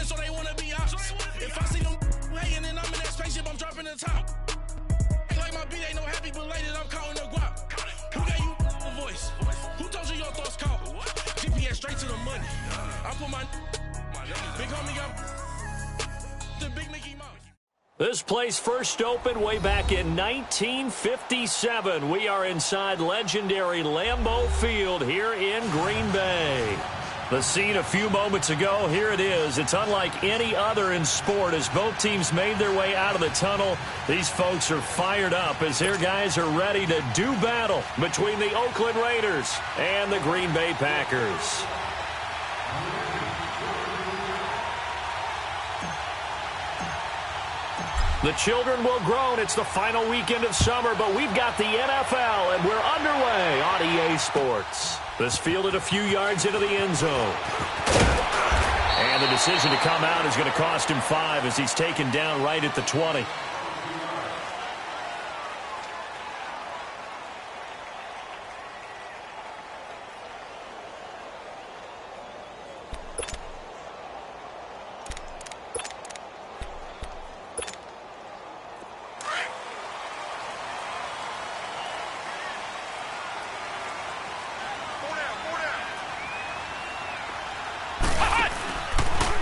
so they wanna be ops. If I see them hating and I'm in that spaceship, I'm dropping the top. Ain't like my beat ain't no happy, but later I'm counting the guap. Who gave you a voice? Who told you your thoughts count? GPS straight to the money. I put my big homie got the big Mickey Mouse. This place first opened way back in 1957. We are inside legendary Lambeau Field here in Green Bay. The scene a few moments ago, here it is. It's unlike any other in sport as both teams made their way out of the tunnel. These folks are fired up as their guys are ready to do battle between the Oakland Raiders and the Green Bay Packers. The children will groan. It's the final weekend of summer, but we've got the NFL, and we're underway on EA Sports. This fielded a few yards into the end zone. And the decision to come out is going to cost him 5 as he's taken down right at the 20.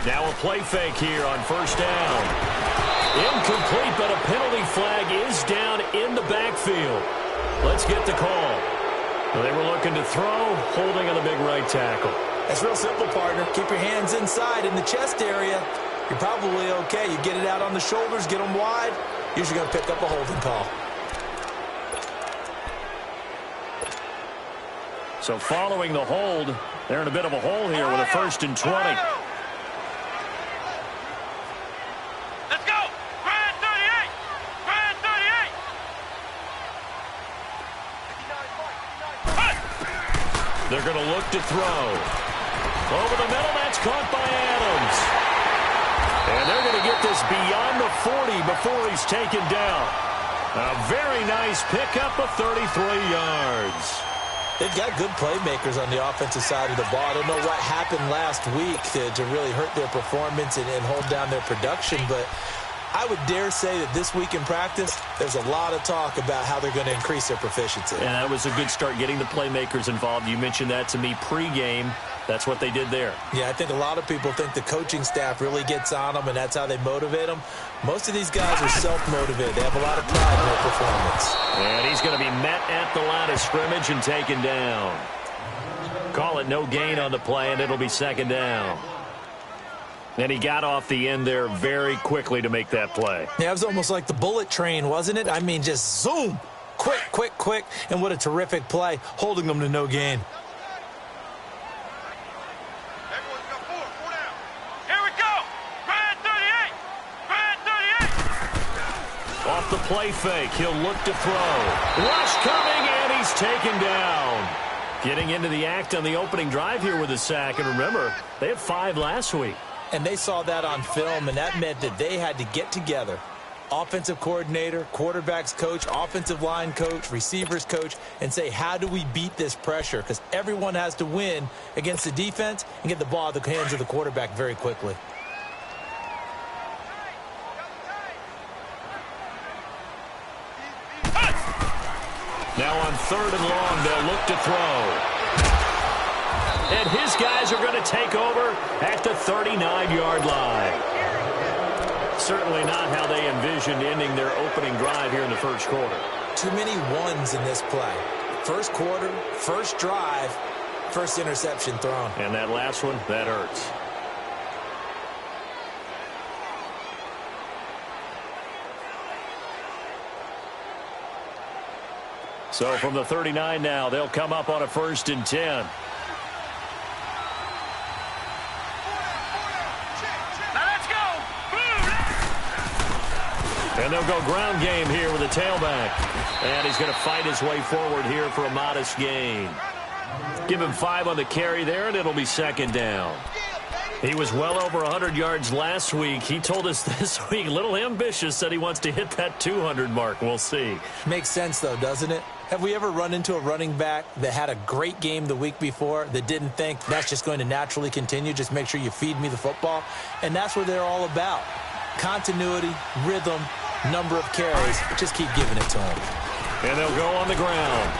Now a play fake here on first down. Incomplete, but a penalty flag is down in the backfield. Let's get the call. Well, they were looking to throw, holding on the big right tackle. That's real simple, partner. Keep your hands inside in the chest area. You're probably okay. You get it out on the shoulders, get them wide. Usually going to pick up a holding call. So following the hold, they're in a bit of a hole here with a 1st and 20. They're going to look to throw. Over the middle, that's caught by Adams. And they're going to get this beyond the 40 before he's taken down. A very nice pickup of 33 yards. They've got good playmakers on the offensive side of the ball. I don't know what happened last week to really hurt their performance and hold down their production, but I would dare say that this week in practice, there's a lot of talk about how they're going to increase their proficiency. And that was a good start, getting the playmakers involved. You mentioned that to me pregame. That's what they did there. Yeah, I think a lot of people think the coaching staff really gets on them, and that's how they motivate them. Most of these guys are self-motivated. They have a lot of pride in their performance. And he's going to be met at the line of scrimmage and taken down. Call it no gain on the play, and it'll be 2nd down. And he got off the end there very quickly to make that play. Yeah, it was almost like the bullet train, wasn't it? I mean, just zoom. Quick, quick, quick. And what a terrific play, holding them to no gain. Here we go. Brad 38. Brad 38. Off the play fake, he'll look to throw. Rush coming, and he's taken down. Getting into the act on the opening drive here with a sack. And remember, they had 5 last week. And they saw that on film, and that meant that they had to get together. Offensive coordinator, quarterbacks coach, offensive line coach, receivers coach, and say, how do we beat this pressure? Because everyone has to win against the defense and get the ball at the hands of the quarterback very quickly. Now on 3rd and long, they'll look to throw. And his guys are going to take over at the 39-yard line. Certainly not how they envisioned ending their opening drive here in the first quarter. Too many ones in this play. First quarter, first drive, first interception thrown. And that last one, that hurts. So from the 39 now, they'll come up on a 1st and 10. And they'll go ground game here with a tailback. And he's going to fight his way forward here for a modest gain. Give him 5 on the carry there, and it'll be 2nd down. He was well over 100 yards last week. He told us this week, a little ambitious, said he wants to hit that 200 mark. We'll see. Makes sense, though, doesn't it? Have we ever run into a running back that had a great game the week before that didn't think that's just going to naturally continue, just make sure you feed me the football? And that's what they're all about. Continuity, rhythm, number of carries. Just keep giving it to them. And they'll go on the ground.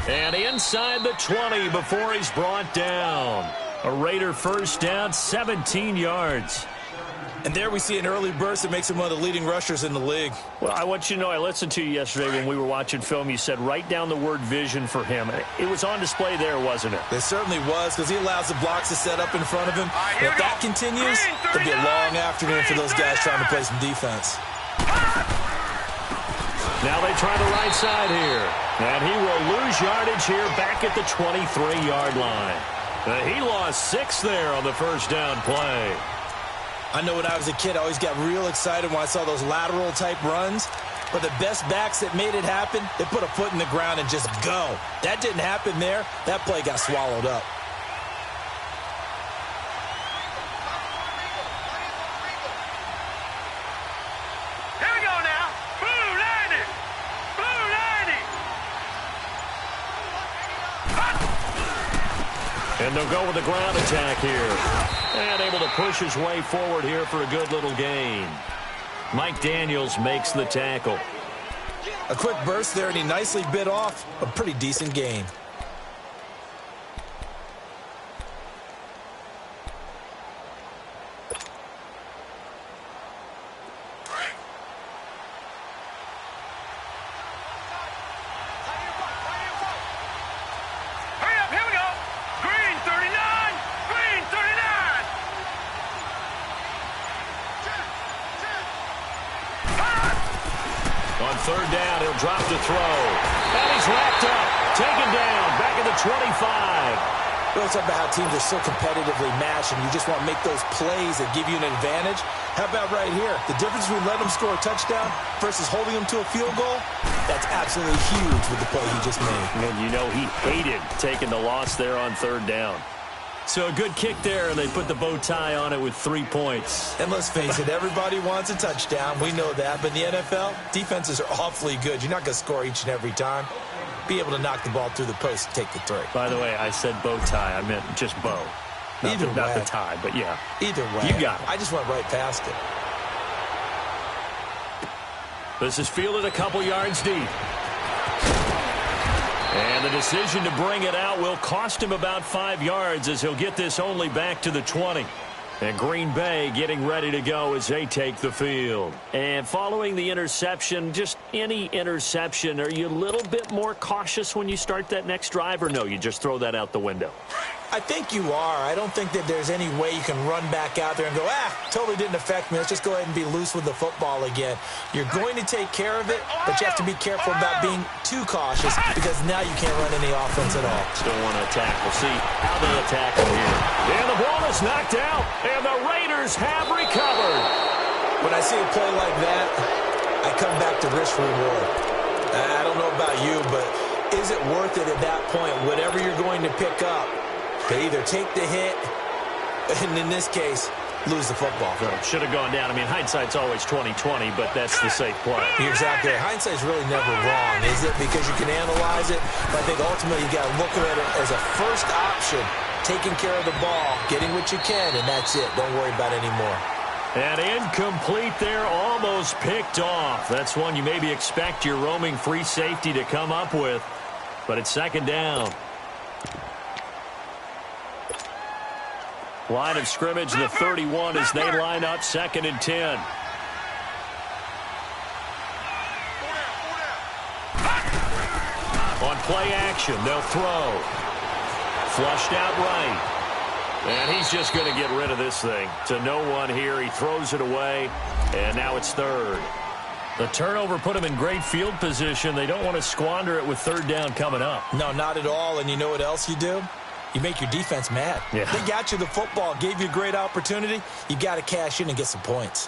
And inside the 20 before he's brought down. A Raider first down, 17 yards. And there we see an early burst that makes him one of the leading rushers in the league. Well, I want you to know, I listened to you yesterday when we were watching film. You said write down the word vision for him. It was on display there, wasn't it? It certainly was, because he allows the blocks to set up in front of him. If that continues, it'll be a long afternoon for those guys trying to play some defense. Now they try the right side here. And he will lose yardage here back at the 23-yard line. He lost 6 there on the first down play. I know when I was a kid, I always got real excited when I saw those lateral-type runs. But the best backs that made it happen, they put a foot in the ground and just go. That didn't happen there. That play got swallowed up. Here we go now. Blue 90. Blue 90. And they'll go with the ground attack here. And able to push his way forward here for a good little gain. Mike Daniels makes the tackle. A quick burst there, and he nicely bit off a pretty decent gain. Third down, he'll drop to throw. And he's wrapped up, taken down, back at the 25. We always talk about how teams are so competitively matched, and you just want to make those plays that give you an advantage. How about right here? The difference between letting them score a touchdown versus holding them to a field goal, that's absolutely huge with the play he just made. And you know he hated taking the loss there on third down. So a good kick there, and they put the bow tie on it with 3 points. And let's face it, everybody wants a touchdown. We know that. But in the NFL, defenses are awfully good. You're not going to score each and every time. Be able to knock the ball through the post and take the 3. By the way, I said bow tie. I meant just bow. Not the tie, but yeah. Either way. You got it. I just went right past it. This is fielded a couple yards deep. And the decision to bring it out will cost him about 5 yards as he'll get this only back to the 20. And Green Bay getting ready to go as they take the field. And following the interception, just any interception, are you a little bit more cautious when you start that next drive, or no, you just throw that out the window? I think you are. I don't think that there's any way you can run back out there and go, totally didn't affect me. Let's just go ahead and be loose with the football again. You're going to take care of it, but you have to be careful about being too cautious because now you can't run any offense at all. Still want to attack. We'll see how they attack him here. And the ball is knocked out, and the Raiders have recovered. When I see a play like that, I come back to risk reward. I don't know about you, but is it worth it at that point, whatever you're going to pick up? They either take the hit, and in this case, lose the football. Should have gone down. I mean, hindsight's always 20/20, but that's the safe play. You're exactly right. Hindsight's really never wrong, is it? Because you can analyze it, but I think ultimately you got to look at it as a first option, taking care of the ball, getting what you can, and that's it. Don't worry about it anymore. And incomplete there, almost picked off. That's one you maybe expect your roaming free safety to come up with, but it's second down. Line of scrimmage, the 31 as they line up, 2nd and 10. On play action, they'll throw. Flushed out right. And he's just going to get rid of this thing. To no one here, he throws it away, and now it's 3rd. The turnover put him in great field position. They don't want to squander it with 3rd down coming up. No, not at all, and you know what else you do? You make your defense mad. Yeah. They got you the football, gave you a great opportunity. You got to cash in and get some points.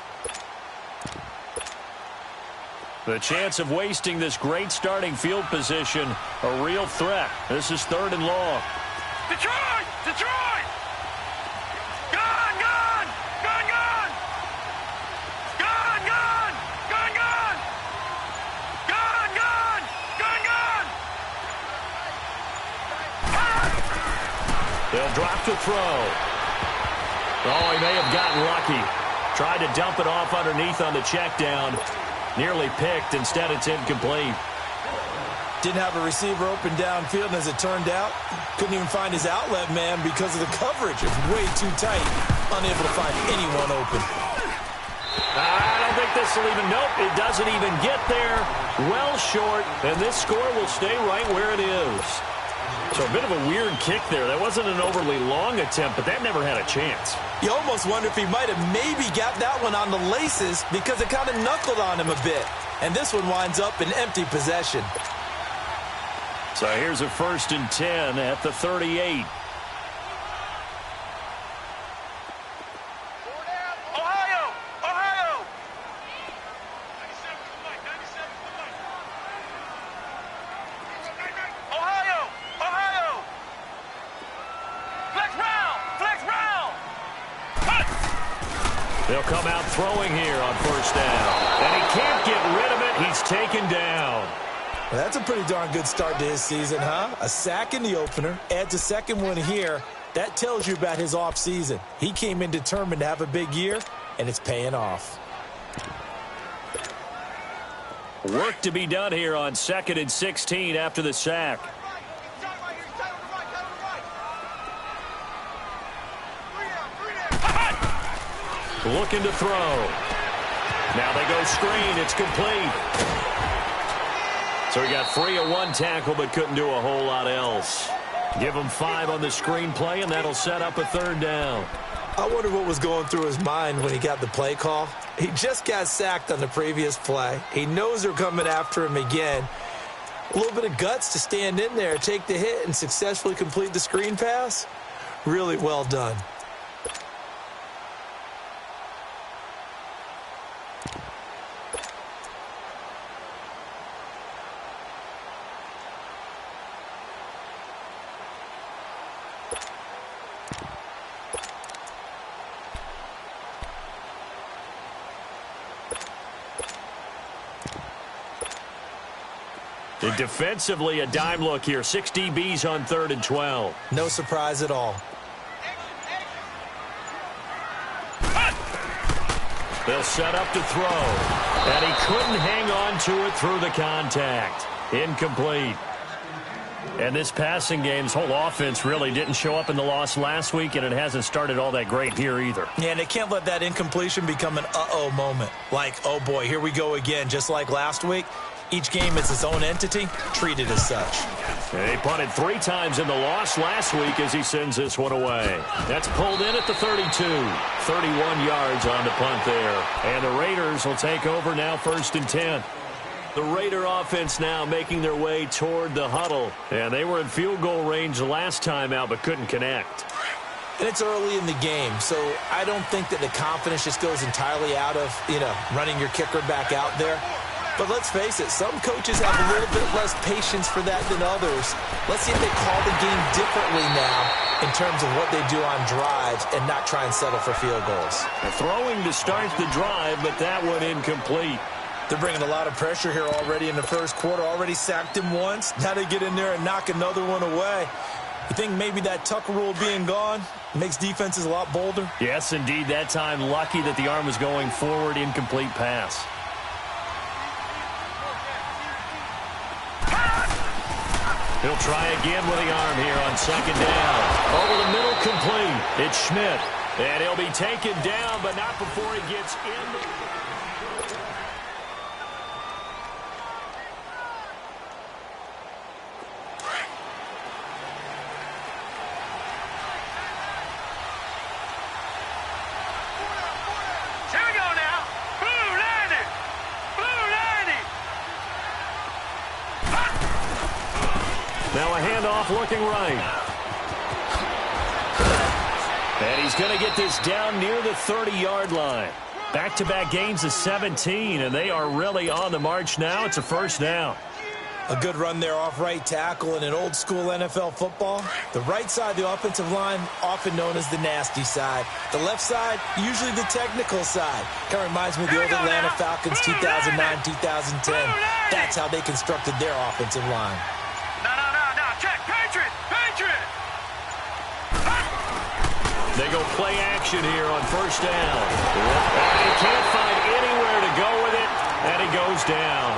The chance of wasting this great starting field position, a real threat. This is 3rd and long. Detroit! Detroit! Gone! Gone! Gone! Gone! Gone! Gone! Gone! Gone! They'll drop to throw. Oh, he may have gotten lucky. Tried to dump it off underneath on the check down. Nearly picked. Instead, it's incomplete. Didn't have a receiver open downfield, and as it turned out, couldn't even find his outlet man because of the coverage. It was way too tight. Unable to find anyone open. I don't think this will even, nope, it doesn't even get there. Well short, and this score will stay right where it is. So a bit of a weird kick there. That wasn't an overly long attempt, but that never had a chance. You almost wonder if he might have maybe got that one on the laces because it kind of knuckled on him a bit. And this one winds up in empty possession. So here's a 1st and 10 at the 38. Ohio! Ohio! Ohio! Ohio! Flex round! Flex round! They'll come out throwing here on 1st down. And he can't get rid of it. He's taken down. Well, that's a pretty darn good start to his season, huh? A sack in the opener, adds a second one here. That tells you about his offseason. He came in determined to have a big year, and it's paying off. Work to be done here on 2nd and 16 after the sack. Looking to throw. Now they go screen. It's complete. So he got free of one tackle but couldn't do a whole lot else. Give him 5 on the screen play, and that'll set up a 3rd down. I wonder what was going through his mind when he got the play call. He just got sacked on the previous play. He knows they're coming after him again. A little bit of guts to stand in there, take the hit, and successfully complete the screen pass. Really well done. Defensively, a dime look here. 6 DBs on 3rd and 12. No surprise at all. They'll set up to throw. And he couldn't hang on to it through the contact. Incomplete. And this passing game's whole offense really didn't show up in the loss last week, and it hasn't started all that great here either. Yeah, and they can't let that incompletion become an uh-oh moment. Like, oh boy, here we go again, just like last week. Each game is its own entity, treated as such. He punted 3 times in the loss last week as he sends this one away. That's pulled in at the 32. 31 yards on the punt there. And the Raiders will take over now 1st and 10. The Raider offense now making their way toward the huddle. And they were in field goal range the last time out but couldn't connect. And it's early in the game, so I don't think that the confidence just goes entirely out of, running your kicker back out there. But let's face it, some coaches have a little bit less patience for that than others. Let's see if they call the game differently now in terms of what they do on drives and not try and settle for field goals. They're throwing to start the drive, but that one incomplete. They're bringing a lot of pressure here already in the first quarter. Already sacked him once. Now they get in there and knock another one away. You think maybe that Tucker rule being gone makes defenses a lot bolder? Yes, indeed. That time lucky that the arm was going forward. Incomplete pass. He'll try again with the arm here on 2nd down. Over the middle, complete. It's Schmidt. And he'll be taken down, but not before he gets in. Here we go now. Blue 90. Blue 90. Now a handoff looking right. And he's going to get this down near the 30-yard line. Back-to-back gains of 17, and they are really on the march now. It's a 1st down. A good run there off right tackle in an old-school NFL football. The right side of the offensive line, often known as the nasty side. The left side, usually the technical side. Kind of reminds me of the old Atlanta Falcons 2009-2010. That's how they constructed their offensive line. No. Check. Patriot. Patriot. They go play action here on first down. And he can't find anywhere to go with it, and he goes down.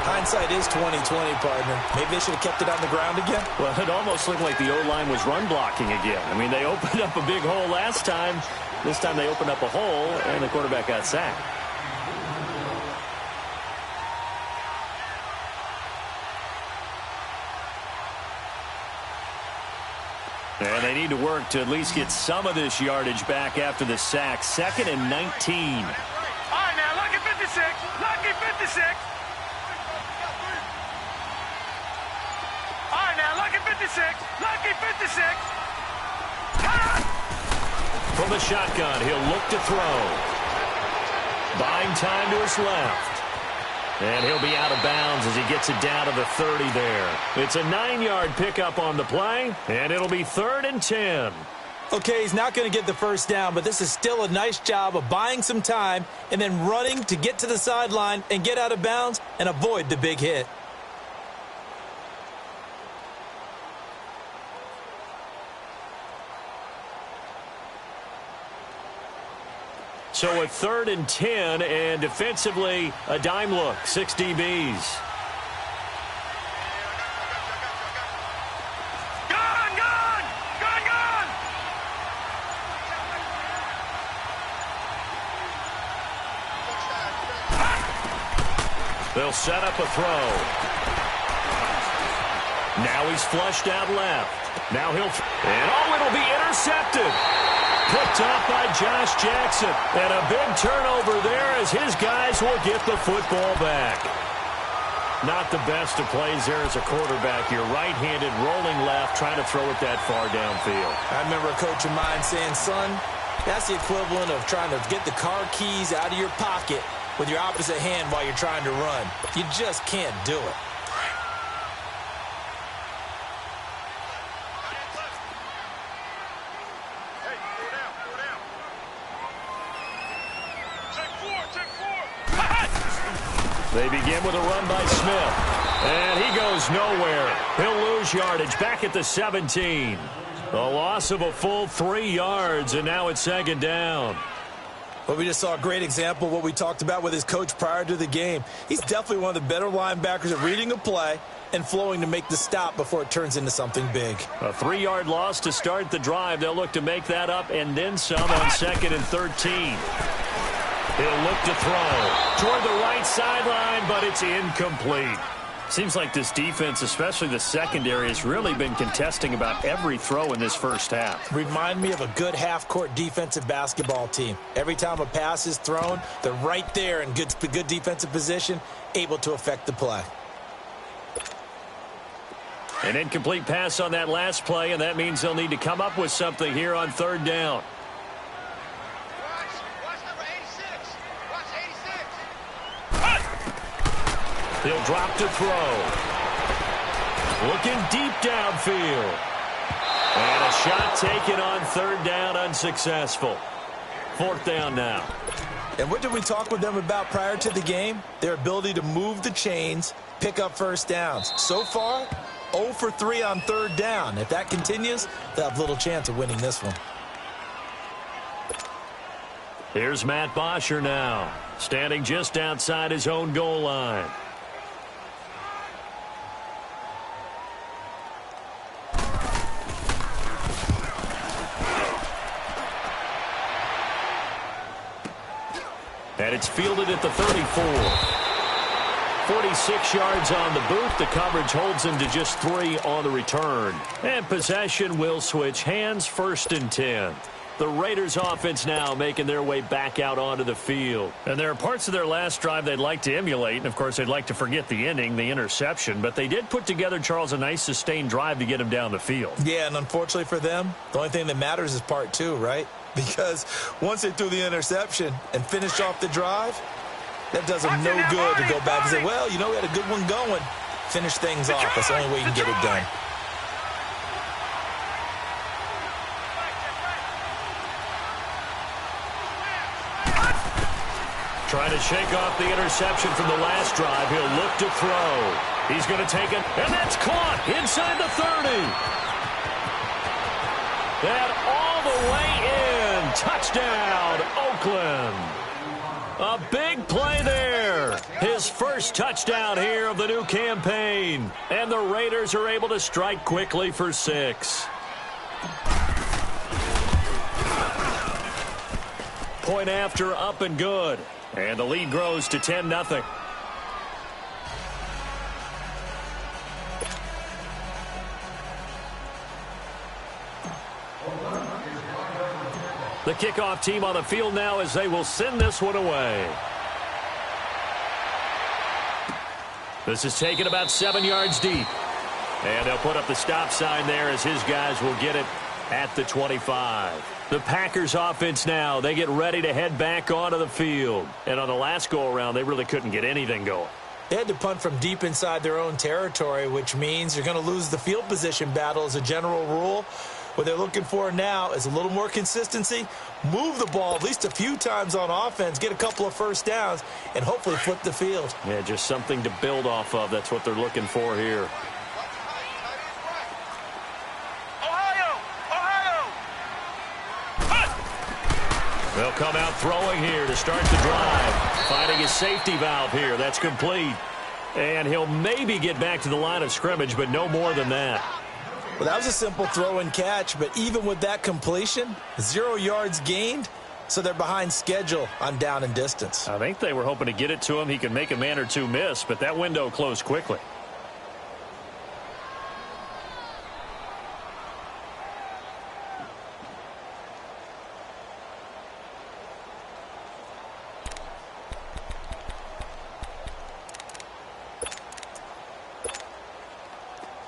Hindsight is 20/20, partner. Maybe they should have kept it on the ground again. Well, it almost looked like the O-line was run blocking again. I mean, they opened up a big hole last time. This time they opened up a hole, and the quarterback got sacked. And they need to work to at least get some of this yardage back after the sack. 2nd and 19. All right, now, lucky 56. Lucky 56. All right, now, lucky 56. Lucky 56. From the shotgun, he'll look to throw. Buying time to his left. And he'll be out of bounds as he gets it down to the 30 there. It's a 9-yard pickup on the play, and it'll be 3rd and 10. Okay, he's not going to get the first down, but this is still a nice job of buying some time and then running to get to the sideline and get out of bounds and avoid the big hit. So a 3rd and 10, and defensively, a dime look, 6 DBs. Gone! They'll set up a throw. Now he's flushed out left. Now it'll be intercepted. Picked off by Josh Jackson. And a big turnover there as his guys will get the football back. Not the best of plays there as a quarterback. You're right-handed, rolling left, trying to throw it that far downfield. I remember a coach of mine saying, son, that's the equivalent of trying to get the car keys out of your pocket with your opposite hand while you're trying to run. You just can't do it. They begin with a run by Smith. And he goes nowhere. He'll lose yardage back at the 17. A loss of a full 3 yards, and now it's 2nd down. Well, we just saw a great example of what we talked about with his coach prior to the game. He's definitely one of the better linebackers at reading a play and flowing to make the stop before it turns into something big. A 3-yard loss to start the drive. They'll look to make that up and then some on 2nd and 13. He'll look to throw toward the right sideline, but it's incomplete. Seems like this defense, especially the secondary, has really been contesting about every throw in this first half. Remind me of a good half-court defensive basketball team. Every time a pass is thrown, they're right there in good defensive position, able to affect the play. An incomplete pass on that last play, and that means they'll need to come up with something here on 3rd down. He'll drop to throw. Looking deep downfield. And a shot taken on 3rd down, unsuccessful. 4th down now. And what did we talk with them about prior to the game? Their ability to move the chains, pick up first downs. So far, 0 for 3 on 3rd down. If that continues, they'll have little chance of winning this one. Here's Matt Bosher now, standing just outside his own goal line. And it's fielded at the 34. 46 yards on the boot. The coverage holds him to just 3 on the return. And possession will switch hands, 1st and 10. The Raiders offense now making their way back out onto the field. And there are parts of their last drive they'd like to emulate. And, of course, they'd like to forget the ending, the interception. But they did put together, Charles, a nice sustained drive to get him down the field. Yeah, and unfortunately for them, the only thing that matters is part 2, right? Because once they threw the interception and finished off the drive, that does them no good to go back and say, well, you know, we had a good one going. Finish things off. That's the only way you can get it done. Trying to shake off the interception from the last drive. He'll look to throw. He's going to take it, and that's caught inside the 30. That all the way touchdown, Oakland. A big play there. His first touchdown here of the new campaign. And the Raiders are able to strike quickly for 6. Point after, up and good. And the lead grows to 10-0. The kickoff team on the field now as they will send this one away. This is taken about 7 yards deep. And they'll put up the stop sign there as his guys will get it at the 25. The Packers offense now, they get ready to head back onto the field. And on the last go-around, they really couldn't get anything going. They had to punt from deep inside their own territory, which means you're going to lose the field position battle as a general rule. What they're looking for now is a little more consistency, move the ball at least a few times on offense, get a couple of first downs, and hopefully flip the field. Yeah, just something to build off of. That's what they're looking for here. They'll come out throwing here to start the drive. Finding his safety valve here. That's complete. And he'll maybe get back to the line of scrimmage, but no more than that. Well, that was a simple throw and catch, but even with that completion, 0 yards gained, so they're behind schedule on down and distance. I think they were hoping to get it to him. He could make a man or two miss, but that window closed quickly.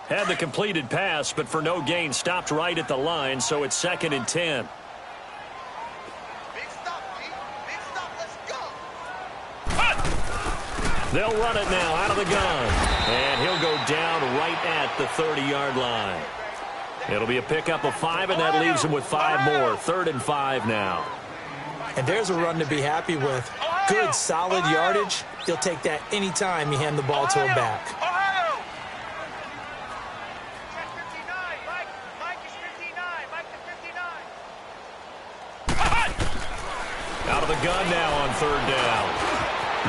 Had the completed pass, but for no gain, stopped right at the line, so it's 2nd and 10. Big stop, let's go. They'll run it now out of the gun, and he'll go down right at the 30-yard line. It'll be a pickup of 5, and that leaves him with 5 more. 3rd and 5 now. And there's a run to be happy with. Good, solid yardage. He'll take that anytime you hand the ball to him back. Out of the gun now on 3rd down.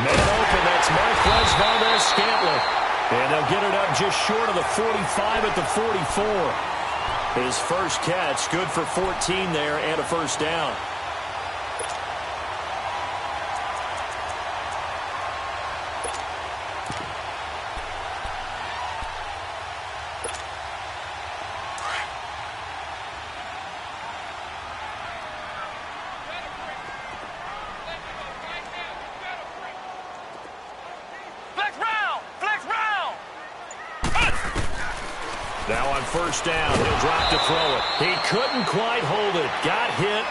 Man open, that's Marquez Valdes-Scantling. And they'll get it up just short of the 45 at the 44. His first catch, good for 14 there and a first down. Now on 1st down, he'll drop to throw it. He couldn't quite hold it. Got hit.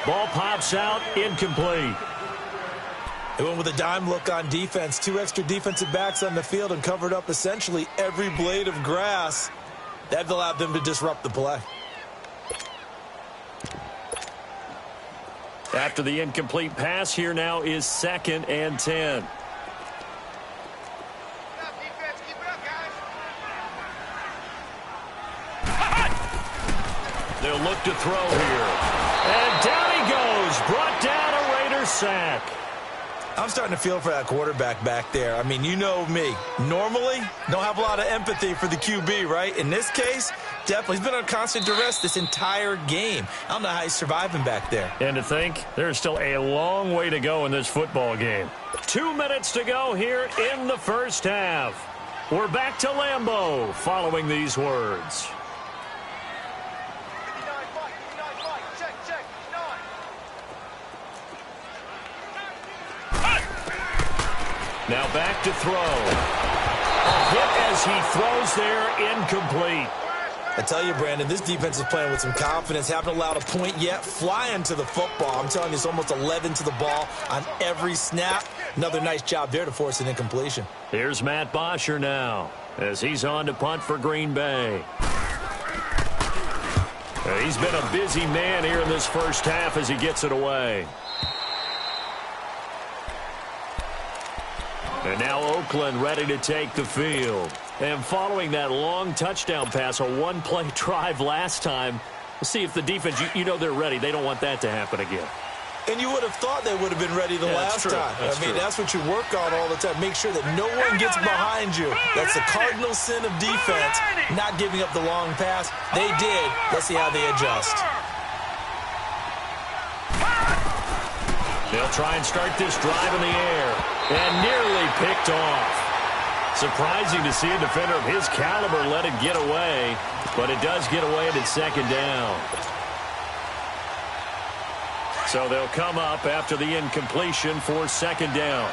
Ball pops out, incomplete. They went with a dime look on defense. 2 extra defensive backs on the field and covered up essentially every blade of grass. That allowed them to disrupt the play. After the incomplete pass, here now is 2nd and 10. They'll look to throw here. And down he goes. Brought down a Raiders sack. I'm starting to feel for that quarterback back there. I mean, you know me. Normally, don't have a lot of empathy for the QB, right? In this case, definitely. He's been under constant duress this entire game. I don't know how he's surviving back there. And to think, there's still a long way to go in this football game. 2 minutes to go here in the first half. We're back to Lambeau following these words. Now back to throw. A hit as he throws there, incomplete. I tell you, Brandon, this defense is playing with some confidence. Haven't allowed a point yet. Flying to the football. I'm telling you, it's almost 11 to the ball on every snap. Another nice job there to force an incompletion. Here's Matt Bosher now as he's on to punt for Green Bay. He's been a busy man here in this first half as he gets it away. And now Oakland ready to take the field. And following that long touchdown pass, a one-play drive last time, See if the defense, you know they're ready. They don't want that to happen again. And you would have thought they would have been ready the last time. That's what you work on all the time. Make sure that no one gets behind you. That's the cardinal sin of defense, not giving up the long pass. They did. Let's see how they adjust. They'll try and start this drive in the air. And nearly picked off. Surprising to see a defender of his caliber let it get away, but it does get away at second down. So they'll come up after the incompletion for second down.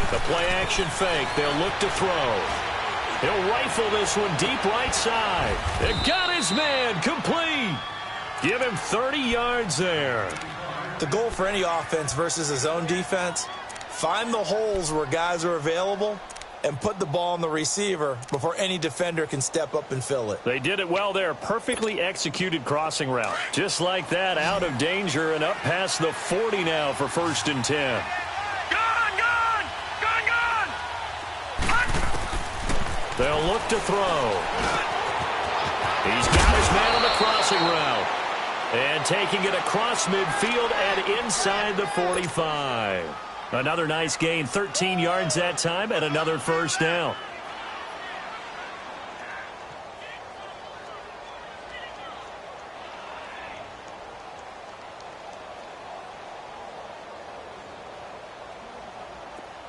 The play-action fake. They'll look to throw. He'll rifle this one deep right side. It got his man complete. Give him 30 yards there. The goal for any offense versus a zone defense, find the holes where guys are available and put the ball on the receiver before any defender can step up and fill it. They did it well there. Perfectly executed crossing route. Just like that, out of danger and up past the 40 now for 1st and 10. They'll look to throw. He's got his man on the crossing route. And taking it across midfield and inside the 45. Another nice gain, 13 yards that time, and another first down.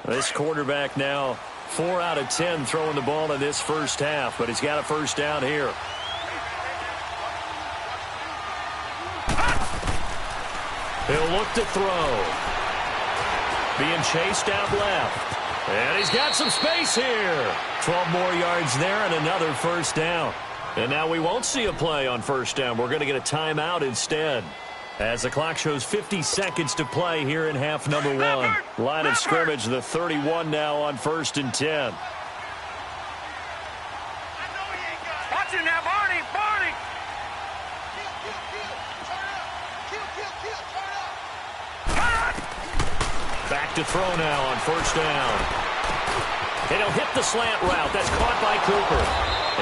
This quarterback now 4 out of 10 throwing the ball in this first half, but he's got a first down here. He'll look to throw. Being chased out left. And he's got some space here. 12 more yards there and another first down. And now we won't see a play on first down. We're going to get a timeout instead. As the clock shows 50 seconds to play here in half number 1. Line of scrimmage, the 31 now on 1st and 10. Watch it now, Barney! Barney! Back to throw now on first down. And he'll hit the slant route. That's caught by Cooper.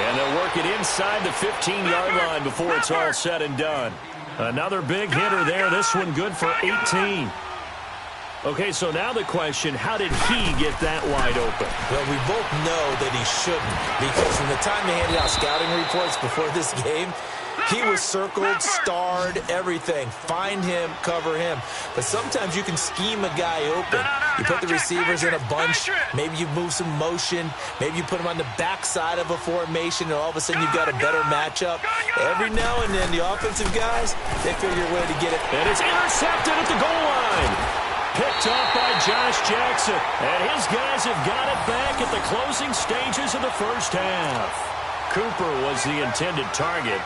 And they'll work it inside the 15-yard line before it's all said and done. Another big hitter there. This one good for 18. Okay, so now the question, how did he get that wide open? Well, we both know that he shouldn't, because from the time they handed out scouting reports before this game, he was circled, starred, everything. Find him, cover him. But sometimes you can scheme a guy open. You put the receivers in a bunch. Maybe you move some motion. Maybe you put them on the backside of a formation, and all of a sudden you've got a better matchup. Every now and then, the offensive guys, they figure a way to get it. And it's intercepted at the goal line. Picked off by Josh Jackson. And his guys have got it back at the closing stages of the first half. Cooper was the intended target.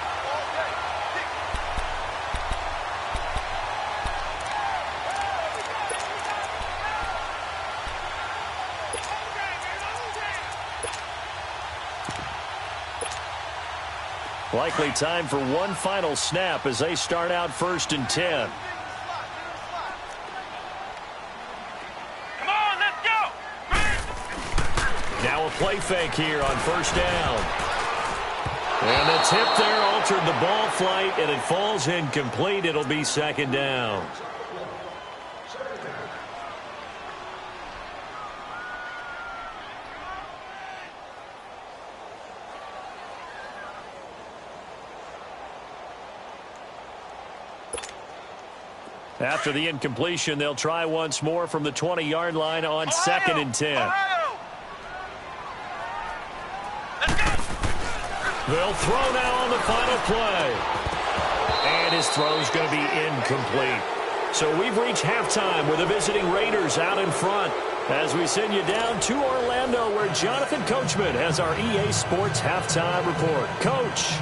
Likely time for one final snap as they start out 1st and 10. Come on, let's go! Now a play fake here on first down. And the tip there altered the ball flight, and it falls incomplete. It'll be second down. After the incompletion, they'll try once more from the 20-yard line on 2nd and 10. They'll throw now on the final play. And his throw's going to be incomplete. So we've reached halftime with the visiting Raiders out in front as we send you down to Orlando where Jonathan Coachman has our EA Sports halftime report. Coach.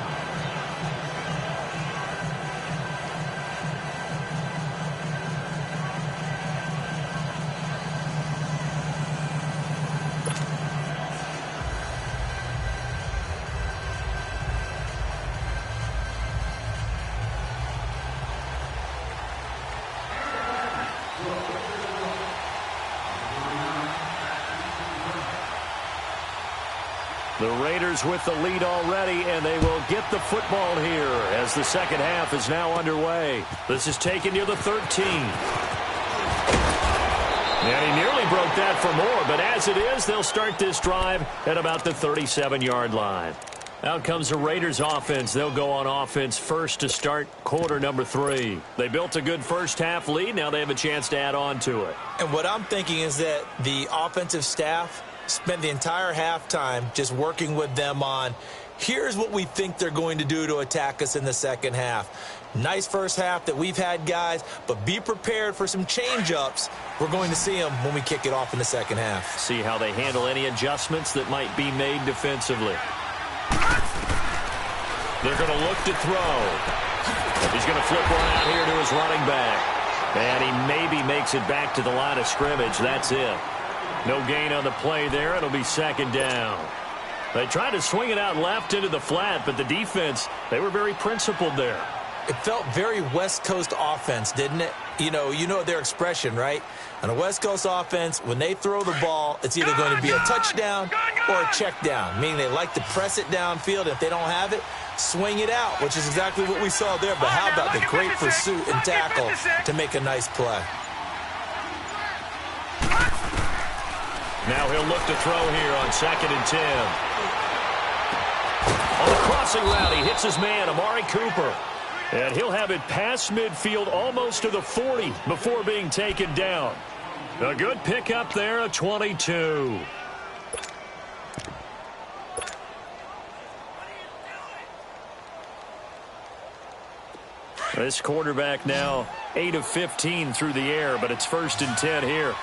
The Raiders with the lead already, and they will get the football here as the second half is now underway. This is taken near the 13. And he nearly broke that for more, but as it is, they'll start this drive at about the 37-yard line. Out comes the Raiders offense. They'll go on offense first to start quarter number 3. They built a good first half lead. Now they have a chance to add on to it. And what I'm thinking is that the offensive staff spent the entire halftime just working with them on, here's what we think they're going to do to attack us in the second half. Nice first half that we've had, guys, but be prepared for some change-ups. We're going to see them when we kick it off in the second half. See how they handle any adjustments that might be made defensively. They're going to look to throw. He's going to flip one out here to his running back. And he maybe makes it back to the line of scrimmage. That's it. No gain on the play there. It'll be second down. They tried to swing it out left into the flat, but the defense, they were very principled there. It felt very West Coast offense, didn't it? You know their expression, right? On a West Coast offense, when they throw the ball, it's either going to be a touchdown or a check down, meaning they like to press it downfield. If they don't have it, swing it out, which is exactly what we saw there. But how about the great pursuit and tackle to make a nice play? Now he'll look to throw here on 2nd and 10. On the crossing route, he hits his man, Amari Cooper. And he'll have it past midfield almost to the 40 before being taken down. A good pickup there, a 22. This quarterback now 8 of 15 through the air, but it's 1st and 10 here.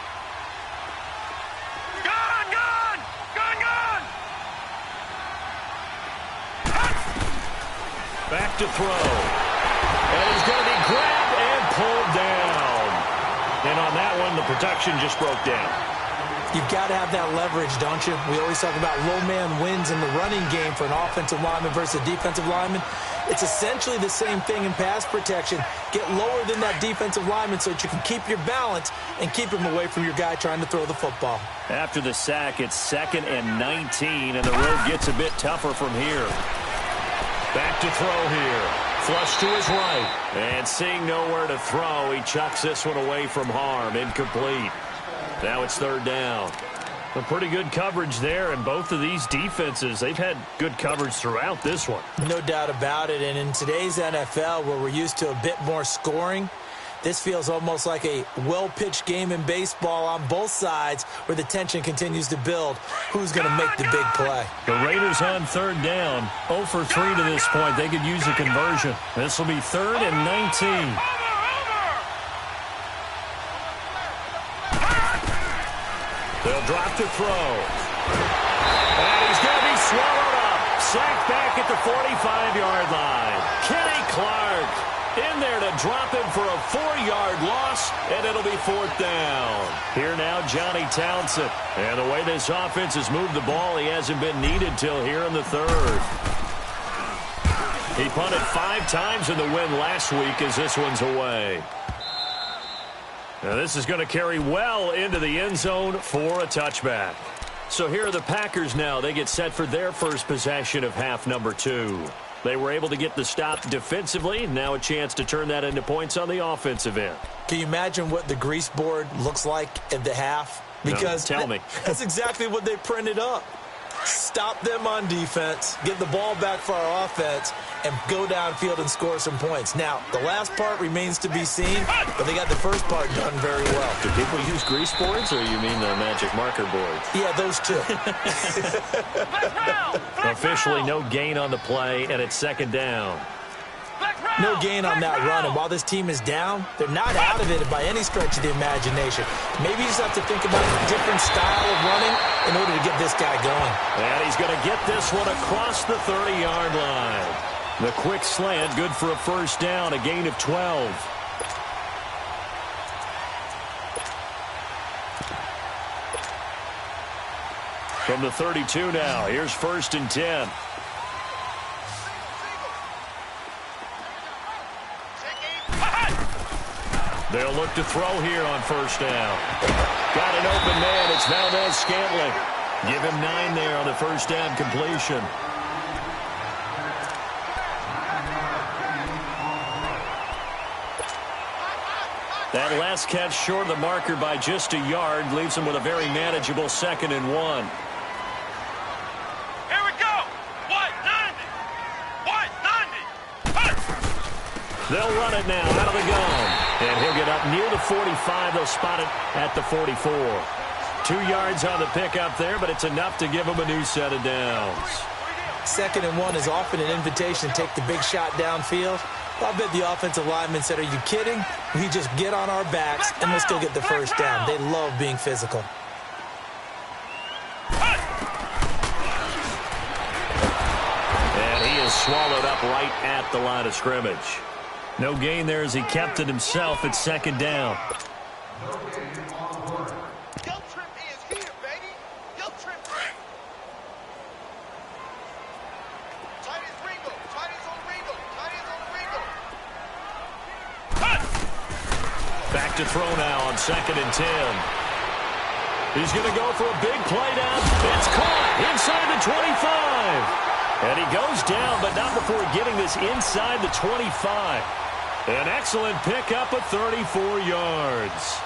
Back to throw. And he's going to be grabbed and pulled down. And on that one, the protection just broke down. You've got to have that leverage, don't you? We always talk about low man wins in the running game for an offensive lineman versus a defensive lineman. It's essentially the same thing in pass protection. Get lower than that defensive lineman so that you can keep your balance and keep him away from your guy trying to throw the football. After the sack, it's 2nd and 19, and the road gets a bit tougher from here. Back to throw here. Flush to his right. And seeing nowhere to throw, he chucks this one away from harm. Incomplete. Now it's 3rd down. A pretty good coverage there, and both of these defenses, they've had good coverage throughout this one. No doubt about it, and in today's NFL, where we're used to a bit more scoring, this feels almost like a well-pitched game in baseball on both sides where the tension continues to build. Who's going to make the big play? The Raiders on 3rd down. 0 for 3 to this point. They could use a conversion. This will be 3rd and 19. They'll drop to throw. And he's going to be swallowed up. Sacked back at the 45-yard line. Kenny Clark in there to drop him for a 4-yard loss, and it'll be 4th down. Here now, Johnny Townsend. And the way this offense has moved the ball, he hasn't been needed till here in the 3rd. He punted 5 times in the win last week as this one's away. Now this is going to carry well into the end zone for a touchback. So here are the Packers now. They get set for their first possession of half number 2. They were able to get the stop defensively. Now a chance to turn that into points on the offensive end. Can you imagine what the grease board looks like at the half? Because no, tell me. That's exactly what they printed up. Stop them on defense, get the ball back for our offense, and go downfield and score some points. Now, the last part remains to be seen, but they got the first part done very well. Do people use grease boards, or you mean the magic marker boards? Yeah, those two. Officially no gain on the play, and it's 2nd down. No gain on that run, and while this team is down, they're not out of it by any stretch of the imagination. Maybe you just have to think about a different style of running in order to get this guy going. And he's going to get this one across the 30-yard line. The quick slant, good for a 1st down, a gain of 12. From the 32 now, here's 1st and 10. They'll look to throw here on 1st down. Got an open man. It's Valdez Scantling. Give him 9 there on the first down completion. That last catch short of the marker by just a yard leaves him with a very manageable 2nd and 1. Here we go. What? 90. What? 90. They'll run it now out of the gun. And he'll get up near the 45. They'll spot it at the 44. 2 yards on the pickup there, but it's enough to give him a new set of downs. 2nd and 1 is often an invitation to take the big shot downfield. I bet the offensive lineman said, are you kidding? We just get on our backs and we'll still get the first down. They love being physical. And he is swallowed up right at the line of scrimmage. No gain there as he kept it himself at 2nd down. Back to throw now on 2nd and 10. He's going to go for a big play down. It's caught inside the 25. And he goes down, but not before getting this inside the 25. An excellent pickup of 34 yards.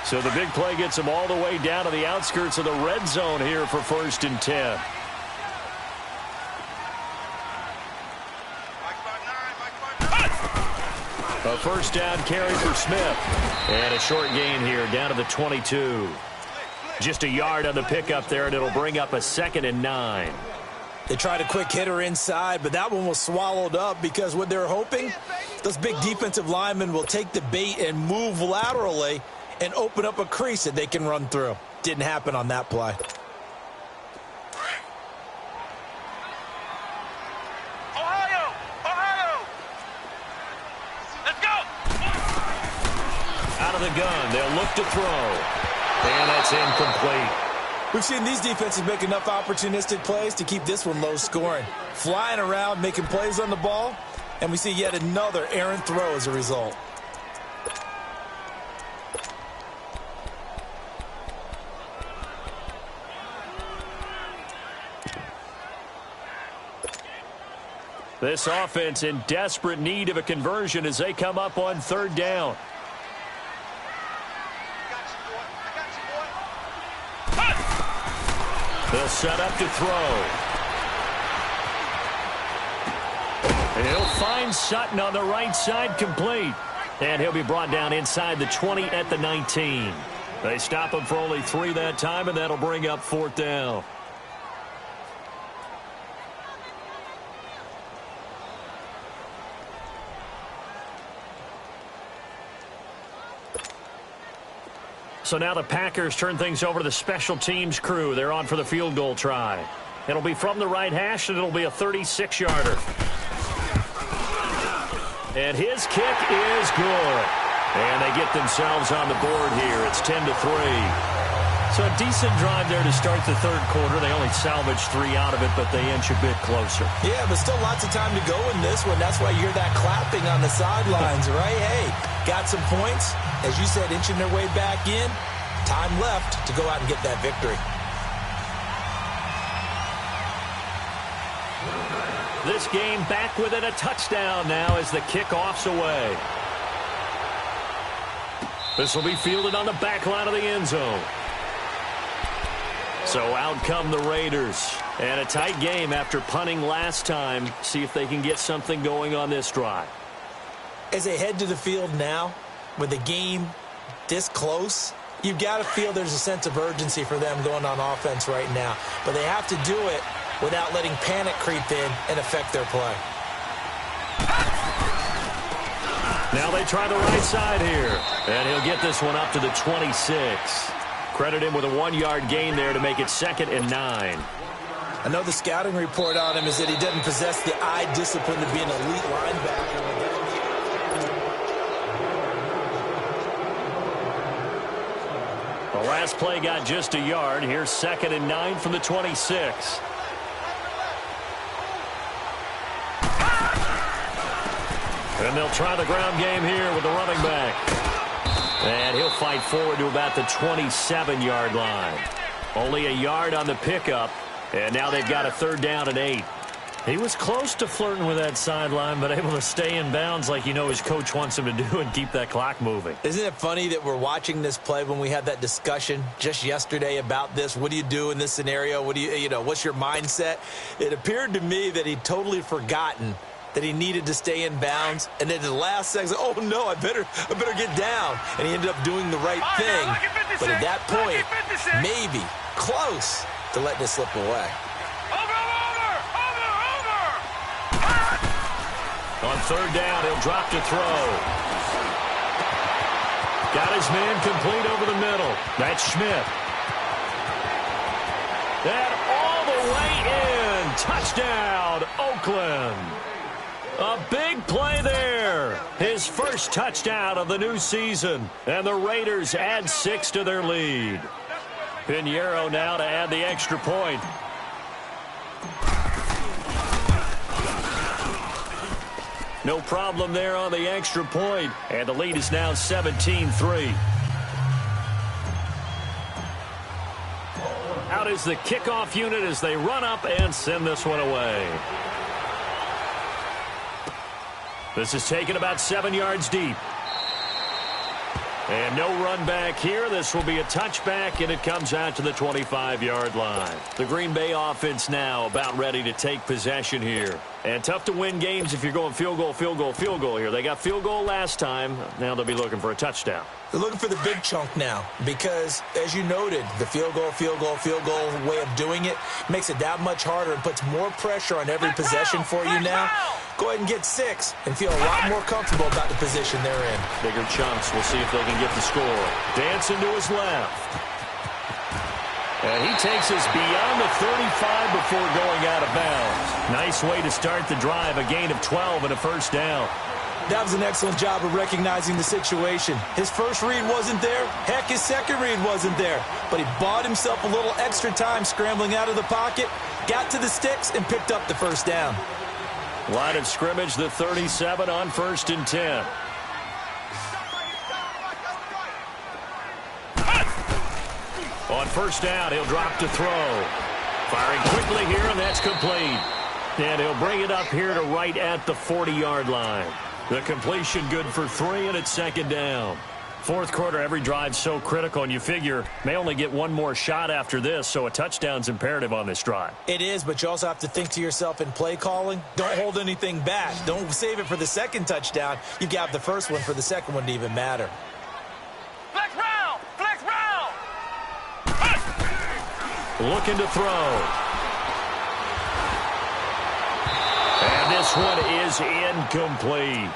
So the big play gets him all the way down to the outskirts of the red zone here for 1st and 10. A first down carry for Smith. And a short gain here down to the 22. Just a yard on the pickup there, and it'll bring up a 2nd and 9. They tried a quick hitter inside, but that one was swallowed up because what they're hoping, those big defensive linemen will take the bait and move laterally and open up a crease that they can run through. Didn't happen on that play. Ohio! Ohio! Let's go! Out of the gun, they'll look to throw. And that's incomplete. We've seen these defenses make enough opportunistic plays to keep this one low scoring. Flying around, making plays on the ball, and we see yet another errant throw as a result. This offense in desperate need of a conversion as they come up on 3rd down. They'll set up to throw. And he'll find Sutton on the right side, complete. And he'll be brought down inside the 20 at the 19. They stop him for only 3 that time, and that'll bring up 4th down. So now the Packers turn things over to the special teams crew. They're on for the field goal try. It'll be from the right hash, and it'll be a 36-yarder. And his kick is good. And they get themselves on the board here. It's 10-3. So a decent drive there to start the 3rd quarter. They only salvaged 3 out of it, but they inch a bit closer. Yeah, but still lots of time to go in this one. That's why you hear that clapping on the sidelines, right? Hey, got some points. As you said, inching their way back in. Time left to go out and get that victory. This game back within a touchdown now as the kickoff's away. This will be fielded on the back line of the end zone. So out come the Raiders. And a tight game after punting last time. See if they can get something going on this drive. As they head to the field now, with the game this close, you've got to feel there's a sense of urgency for them going on offense right now. But they have to do it without letting panic creep in and affect their play. Now they try the right side here. And he'll get this one up to the 26. Credit him with a 1-yard gain there to make it 2nd and 9. I know the scouting report on him is that he doesn't possess the eye discipline to be an elite linebacker. The last play got just a yard. Here's 2nd and 9 from the 26. And they'll try the ground game here with the running back. And he'll fight forward to about the 27-yard line. Only a yard on the pickup, and now they've got a 3rd down and 8. He was close to flirting with that sideline, but able to stay in bounds like his coach wants him to do and keep that clock moving. Isn't it funny that we're watching this play when we had that discussion just yesterday about this? What do you do in this scenario? What do what's your mindset? It appeared to me that he'd totally forgotten that he needed to stay in bounds, and then at the last second, oh no, I better get down. And he ended up doing the right thing. But at that point, maybe close to letting it slip away. On 3rd down, he'll drop to throw. Got his man complete over the middle. That's Schmidt. And all the way in. Touchdown, Oakland. A big play there. His first touchdown of the new season. And the Raiders add 6 to their lead. Pinheiro now to add the extra point. No problem there on the extra point. And the lead is now 17-3. Out is the kickoff unit as they run up and send this one away. This is taken about 7 yards deep. And no run back here. This will be a touchback, and it comes out to the 25-yard line. The Green Bay offense now about ready to take possession here. And tough to win games if you're going field goal, field goal, field goal here. They got field goal last time. Now they'll be looking for a touchdown. They're looking for the big chunk now because, as you noted, the field goal way of doing it makes it that much harder and puts more pressure on every possession for you now. Go ahead and get 6 and feel a lot more comfortable about the position they're in. Bigger chunks. We'll see if they can get the score. Dancing to his left. And he takes us beyond the 35 before going out of bounds. Nice way to start the drive. A gain of 12 and a 1st down. That was an excellent job of recognizing the situation. His first read wasn't there. Heck, his second read wasn't there. But he bought himself a little extra time scrambling out of the pocket, got to the sticks, and picked up the 1st down. Line of scrimmage, the 37 on 1st and 10. On 1st down, he'll drop to throw. Firing quickly here, and that's complete. And he'll bring it up here to right at the 40-yard line. The completion good for 3, and it's 2nd down. 4th quarter, every drive's so critical, and you figure may only get one more shot after this, so a touchdown's imperative on this drive. It is, but you also have to think to yourself in play calling, don't hold anything back. Don't save it for the 2nd touchdown. You got the 1st one for the 2nd one to even matter. Flex round! Flex round! Looking to throw. And this one is incomplete.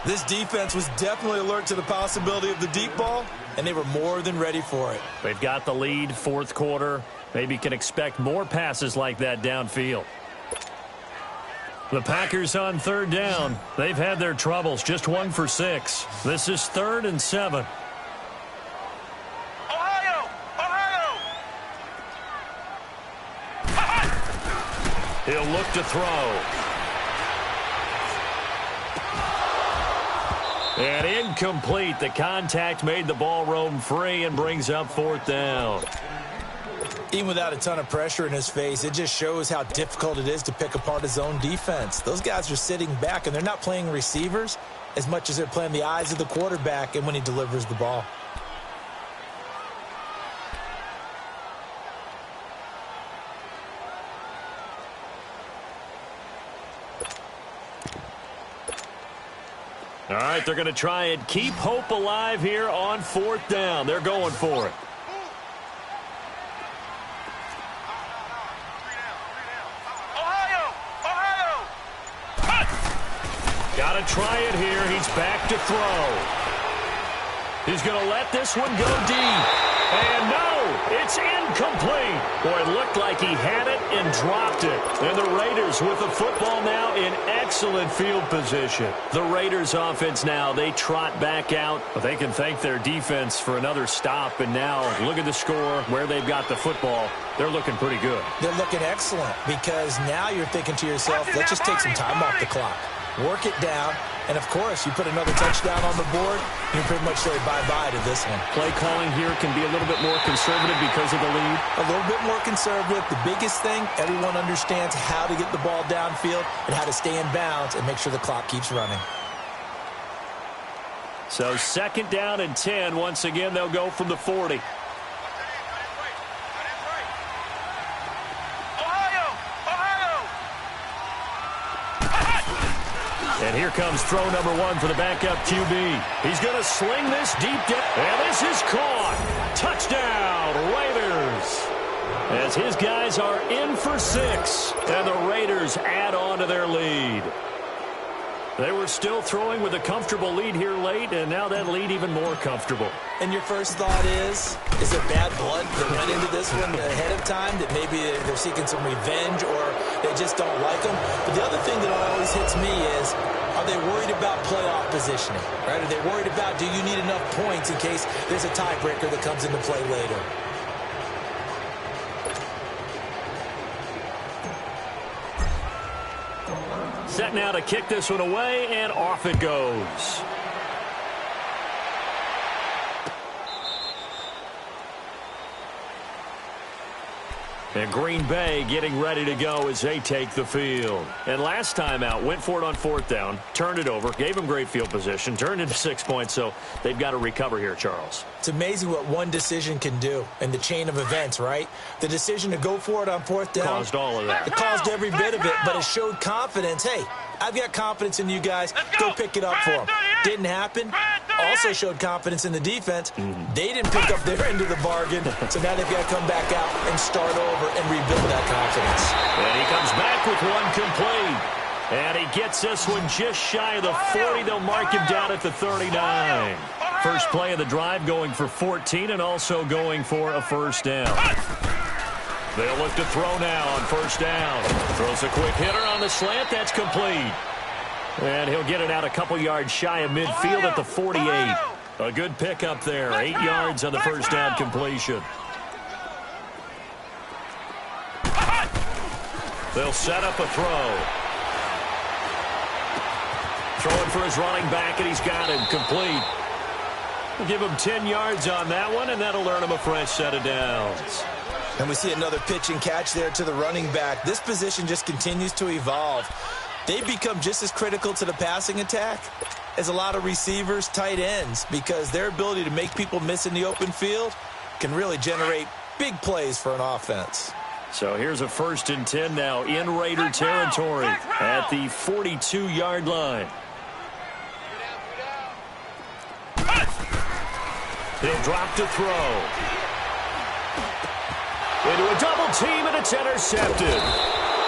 This defense was definitely alert to the possibility of the deep ball, and they were more than ready for it. They've got the lead, 4th quarter. Maybe can expect more passes like that downfield. The Packers on 3rd down. They've had their troubles, just 1 for 6. This is 3rd and 7. Ohio! Ohio! He'll look to throw. And incomplete. The contact made the ball roam free and brings up 4th down. Even without a ton of pressure in his face, it just shows how difficult it is to pick apart his own defense. Those guys are sitting back, and they're not playing receivers as much as they're playing the eyes of the quarterback and when he delivers the ball. All right, they're going to try and keep hope alive here on 4th down. They're going for it. Ohio! Ohio! Got to try it here. He's back to throw. He's going to let this one go deep. And no, it's incomplete. Boy, it looked like he had it and dropped it. And the Raiders with the football now in excellent field position. The Raiders offense now, they trot back out. But they can thank their defense for another stop. And now look at the score, where they've got the football. They're looking pretty good. They're looking excellent because now you're thinking to yourself, let's just take some time off the clock. Work it down, And, of course, you put another touchdown on the board, you pretty much say bye-bye to this one. Play calling here can be a little bit more conservative because of the lead. A little bit more conservative. The biggest thing, everyone understands how to get the ball downfield and how to stay in bounds and make sure the clock keeps running. So 2nd down and 10. Once again, they'll go from the 40. And here comes throw number 1 for the backup QB. He's going to sling this deep down. And this is caught. Touchdown, Raiders. As his guys are in for 6. And the Raiders add on to their lead. They were still throwing with a comfortable lead here late, and now that lead even more comfortable. And your first thought is it bad blood that went into this one ahead of time, that maybe they're seeking some revenge or they just don't like them? But the other thing that always hits me is, are they worried about playoff positioning? Right? Are they worried about, do you need enough points in case there's a tiebreaker that comes into play later? Set now to kick this one away, and off it goes. And Green Bay getting ready to go as they take the field. And last time out, went for it on 4th down, turned it over, gave them great field position, turned into 6 points, so they've got to recover here, Charles. It's amazing what one decision can do in the chain of events, right? The decision to go for it on 4th down. Caused all of that. It caused every bit of it, but it showed confidence. Hey, I've got confidence in you guys. Go pick it up for them. Didn't happen. Also showed confidence in the defense. They didn't pick up their end of the bargain, so now they've got to come back out and start over and rebuild that confidence. And he comes back with one complete. And he gets this one just shy of the 40. They'll mark him down at the 39. First play of the drive going for 14 and also going for a first down. They'll look to throw now on first down. Throws a quick hitter on the slant. That's complete. And he'll get it out a couple yards shy of midfield at the 48. A good pickup there. 8 yards on the first down completion. They'll set up a throw. Throwing for his running back, and he's got him complete. We'll give him 10 yards on that one, and that'll earn him a fresh set of downs. And we see another pitch and catch there to the running back. This position just continues to evolve. They've become just as critical to the passing attack as a lot of receivers, tight ends, because their ability to make people miss in the open field can really generate big plays for an offense. So here's a 1st and 10 now in Raider territory at the 42-yard line. He'll drop to throw. Into a double team, and it's intercepted.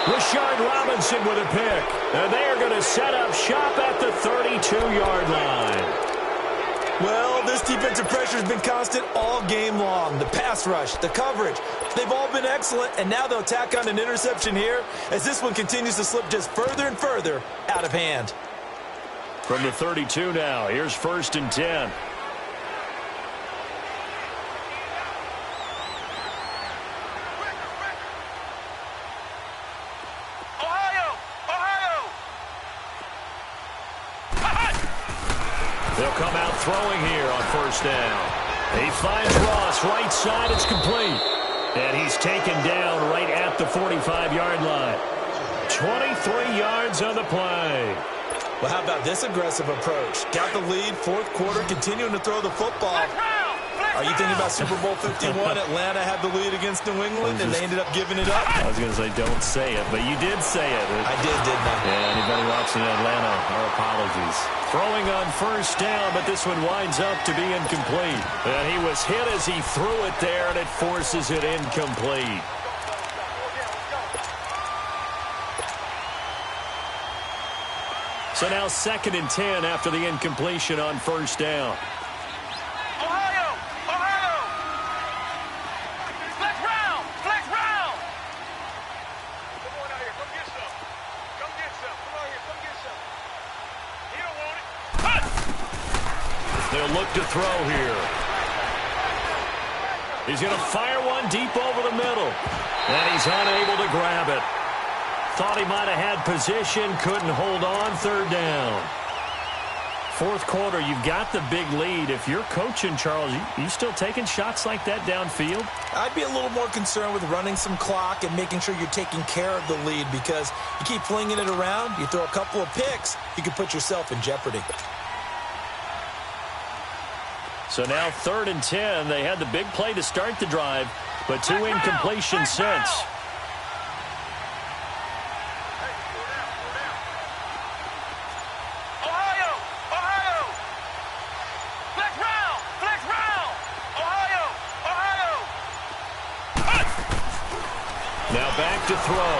Rashard Robinson with a pick. And they are going to set up shop at the 32-yard line. Well, this defensive pressure has been constant all game long. The pass rush, the coverage, they've all been excellent, and now they'll tack on an interception here as this one continues to slip just further and further out of hand. From the 32 now, here's 1st and 10. They'll come out throwing here on first down. He finds Ross right side. It's complete. And he's taken down right at the 45-yard line. 23 yards on the play. Well, how about this aggressive approach? Got the lead, 4th quarter, continuing to throw the football. Are you thinking about Super Bowl 51? Atlanta had the lead against New England, and they ended up giving it up? I was going to say don't say it, but you did say it. I did, didn't I? Yeah, anybody watching Atlanta, our apologies. Throwing on first down, but this one winds up to be incomplete. And he was hit as he threw it there, and it forces it incomplete. So now 2nd and 10 after the incompletion on first down. They'll look to throw here. He's going to fire one deep over the middle. And he's unable to grab it. Thought he might have had position, couldn't hold on, 3rd down. Fourth quarter, you've got the big lead. If you're coaching, Charles, you still taking shots like that downfield? I'd be a little more concerned with running some clock and making sure you're taking care of the lead, because you keep flinging it around, you throw a couple of picks, you can put yourself in jeopardy. So now 3rd and 10. They had the big play to start the drive, but 2 incompletions since. Now back to throw.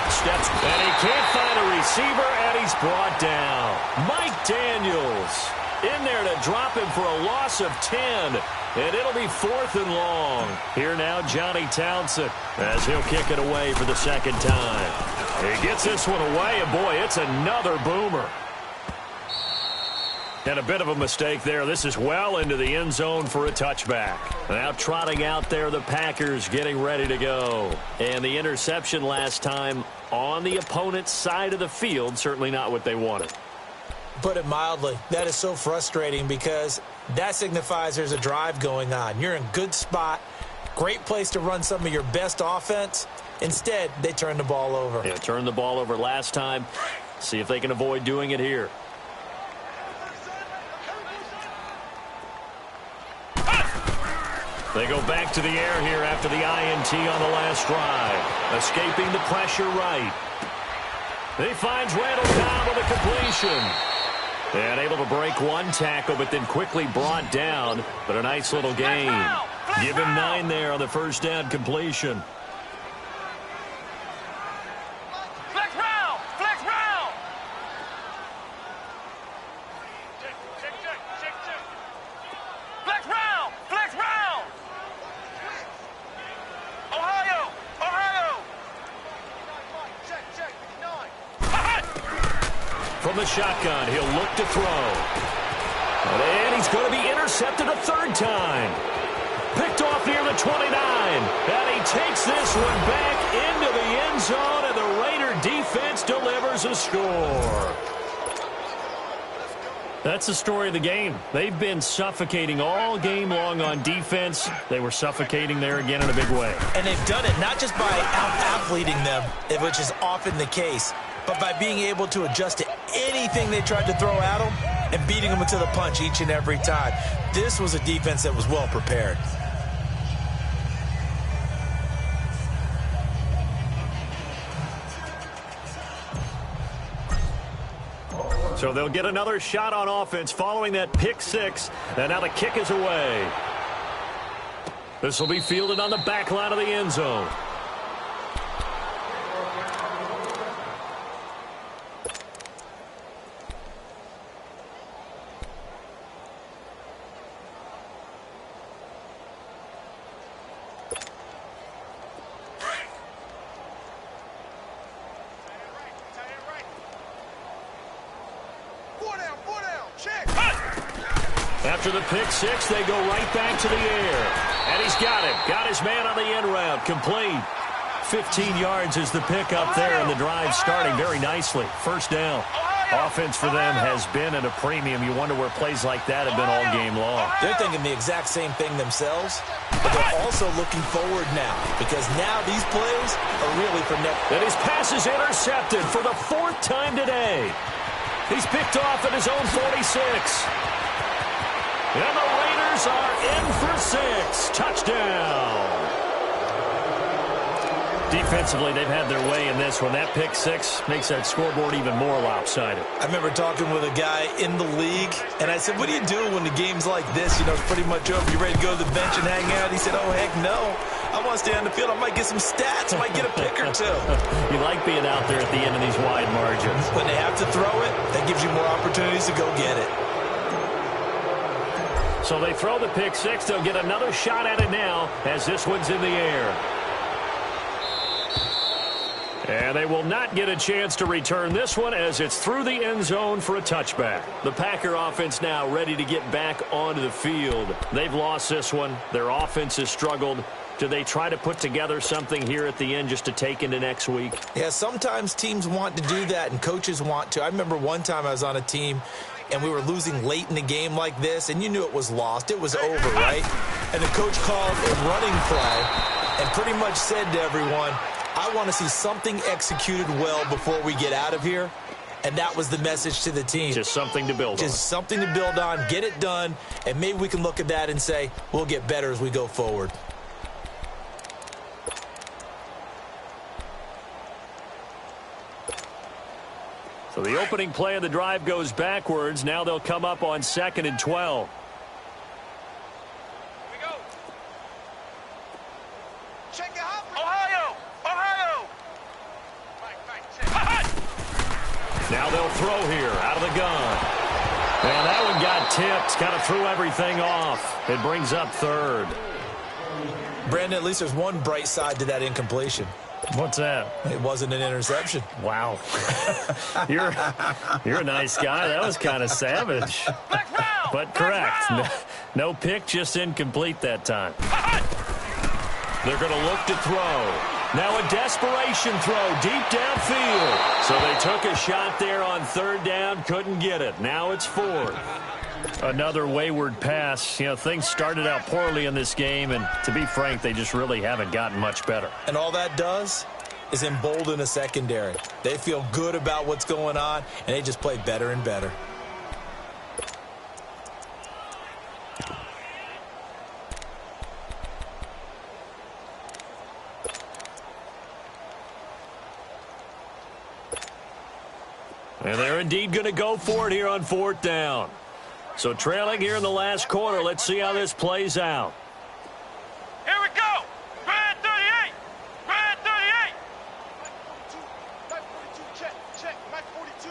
Steps, and he can't find a receiver, and he's brought down. Mike Daniels in there to drop him for a loss of 10, and it'll be 4th and long. Here now, Johnny Townsend, as he'll kick it away for the second time. He gets this one away, and boy, it's another boomer. And a bit of a mistake there. This is well into the end zone for a touchback. Now trotting out there, the Packers getting ready to go. And the interception last time on the opponent's side of the field, certainly not what they wanted. Put it mildly, that is so frustrating, because that signifies there's a drive going on. You're in a good spot, great place to run some of your best offense. Instead, they turn the ball over. Yeah, turned the ball over last time. See if they can avoid doing it here. They go back to the air here after the INT on the last drive. Escaping the pressure right. He finds Randall Cobb with a completion. And able to break one tackle, but then quickly brought down. But a nice little gain. Give him 9 there on the first down completion. Flex round! Flex round! Flex round! Flex round! Ohio! Ohio! Check. 9. From the shotgun, he'll look to throw. And he's going to be intercepted a 3rd time. Picked off near the 29. And he takes this one back into the end zone, and the Raider defense delivers a score. That's the story of the game. They've been suffocating all game long on defense. They were suffocating there again in a big way. And they've done it not just by out-athleting them, which is often the case, but by being able to adjust to anything they tried to throw at them and beating them to the punch each and every time. This was a defense that was well prepared. So they'll get another shot on offense following that pick 6. And now the kick is away. This will be fielded on the back line of the end zone. After the pick 6, they go right back to the air. And he's got him. Got his man on the end route. Complete. 15 yards is the pick up there, and the drive starting very nicely. First down. Offense for them has been at a premium. You wonder where plays like that have been all game long. They're thinking the exact same thing themselves, but they're also looking forward now, because now these plays are really for next. And his pass is intercepted for the 4th time today. He's picked off at his own 46. And the Raiders are in for 6. Touchdown. Defensively, they've had their way in this one. That pick 6 makes that scoreboard even more lopsided. I remember talking with a guy in the league, and I said, what do you do when the game's like this? You know, it's pretty much over. You ready to go to the bench and hang out? He said, oh, heck no. I want to stay on the field. I might get some stats. I might get a pick or 2. You like being out there at the end of these wide margins. When they have to throw it, that gives you more opportunities to go get it. So they throw the pick 6. They'll get another shot at it now as this one's in the air. And they will not get a chance to return this one as it's through the end zone for a touchback. The Packer offense now ready to get back onto the field. They've lost this one. Their offense has struggled. Do they try to put together something here at the end just to take into next week? Yeah, sometimes teams want to do that and coaches want to. I remember one time I was on a team and we were losing late in the game like this, and you knew it was lost, it was over, right? And the coach called a running play and pretty much said to everyone, I want to see something executed well before we get out of here. And that was the message to the team. Just something to build on. Just something to build on, get it done, and maybe we can look at that and say, we'll get better as we go forward. So the opening play of the drive goes backwards. Now they'll come up on 2nd and 12. Now they'll throw here out of the gun. And that one got tipped. Kind of threw everything off. It brings up 3rd. Brandon, at least there's one bright side to that incompletion. What's that? It wasn't an interception. Wow. You're a nice guy. That was kind of savage. But correct. No pick, just incomplete that time. They're going to look to throw. Now a desperation throw deep downfield. So they took a shot there on 3rd down, couldn't get it. Now it's 4th. Another wayward pass. You know, things started out poorly in this game, and to be frank, they just really haven't gotten much better. And all that does is embolden a secondary. They feel good about what's going on, and they just play better and better. And they're indeed going to go for it here on 4th down. So trailing here in the last quarter. Let's see how this plays out. Here we go. Red 38. Red 38. Back 42, check, back 42.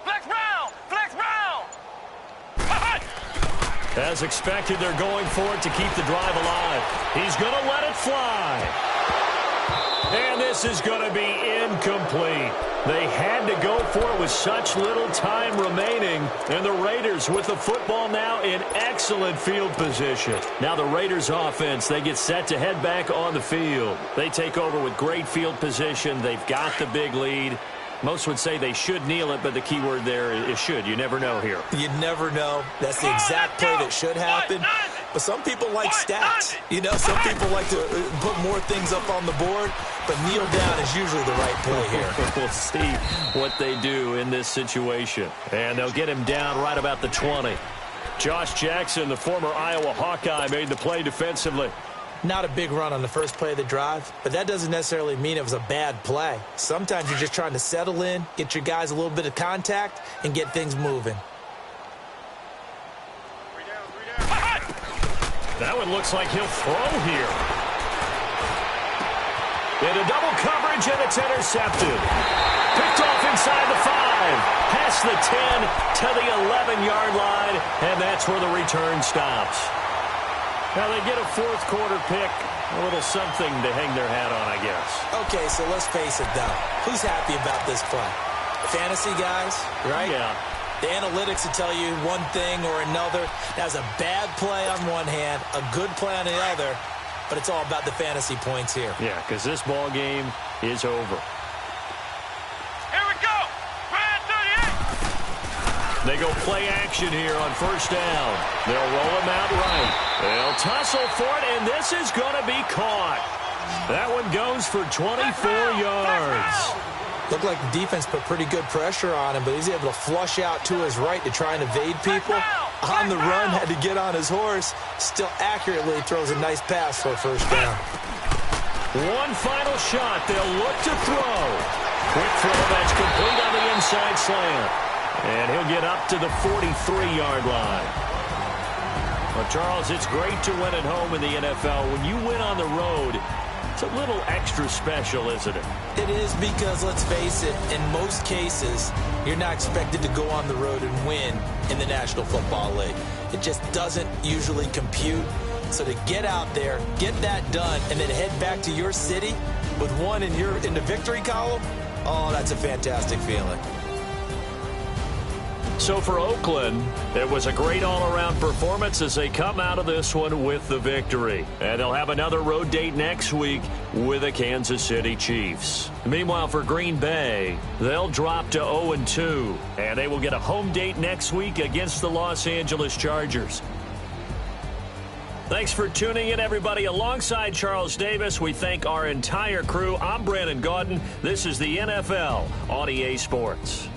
Flex round. Flex round. As expected, they're going for it to keep the drive alive. He's going to let it fly. And this is going to be incomplete. They had to go for it with such little time remaining. And the Raiders with the football now in excellent field position. Now the Raiders offense, they get set to head back on the field. They take over with great field position. They've got the big lead. Most would say they should kneel it, but the key word there is should. You never know here. You never know. That's the exact play that should happen. But some people like stats. You know, some people like to put more things up on the board, but kneel down is usually the right play here. We'll see what they do in this situation. And they'll get him down right about the 20. Josh Jackson, the former Iowa Hawkeye, made the play defensively. Not a big run on the first play of the drive, but that doesn't necessarily mean it was a bad play. Sometimes you're just trying to settle in, get your guys a little bit of contact, and get things moving. That one looks like he'll throw here. Into double coverage, and it's intercepted. Picked off inside the 5. Past the 10 to the 11-yard line, and that's where the return stops. Now they get a fourth quarter pick, a little something to hang their hat on, I guess. Okay, so let's face it, though. Who's happy about this play? Fantasy guys, right? Yeah. The analytics will tell you one thing or another. That was a bad play on one hand, a good play on the other, but it's all about the fantasy points here. Yeah, because this ball game is over. Here we go. Red 38. They go play action here on first down. They'll roll him out right. They'll tussle for it, and this is going to be caught. That one goes for 24 yards. Looked like the defense put pretty good pressure on him, but he's able to flush out to his right to try and evade people. On the run, had to get on his horse. Still accurately throws a nice pass for a first down. One final shot. They'll look to throw. Quick throw that's complete on the inside slant. And he'll get up to the 43-yard line. Well, Charles, it's great to win at home in the NFL. When you win on the road, it's a little extra special, isn't it? It is because, let's face it, in most cases, you're not expected to go on the road and win in the National Football League. It just doesn't usually compute. So to get out there, get that done, and then head back to your city with one in the victory column, oh, that's a fantastic feeling. so for Oakland, it was a great all-around performance as they come out of this one with the victory. And they'll have another road date next week with the Kansas City Chiefs. Meanwhile, for Green Bay, they'll drop to 0-2, and they will get a home date next week against the Los Angeles Chargers. Thanks for tuning in, everybody. Alongside Charles Davis, we thank our entire crew. I'm Brandon Gaudin. This is the NFL on EA Sports.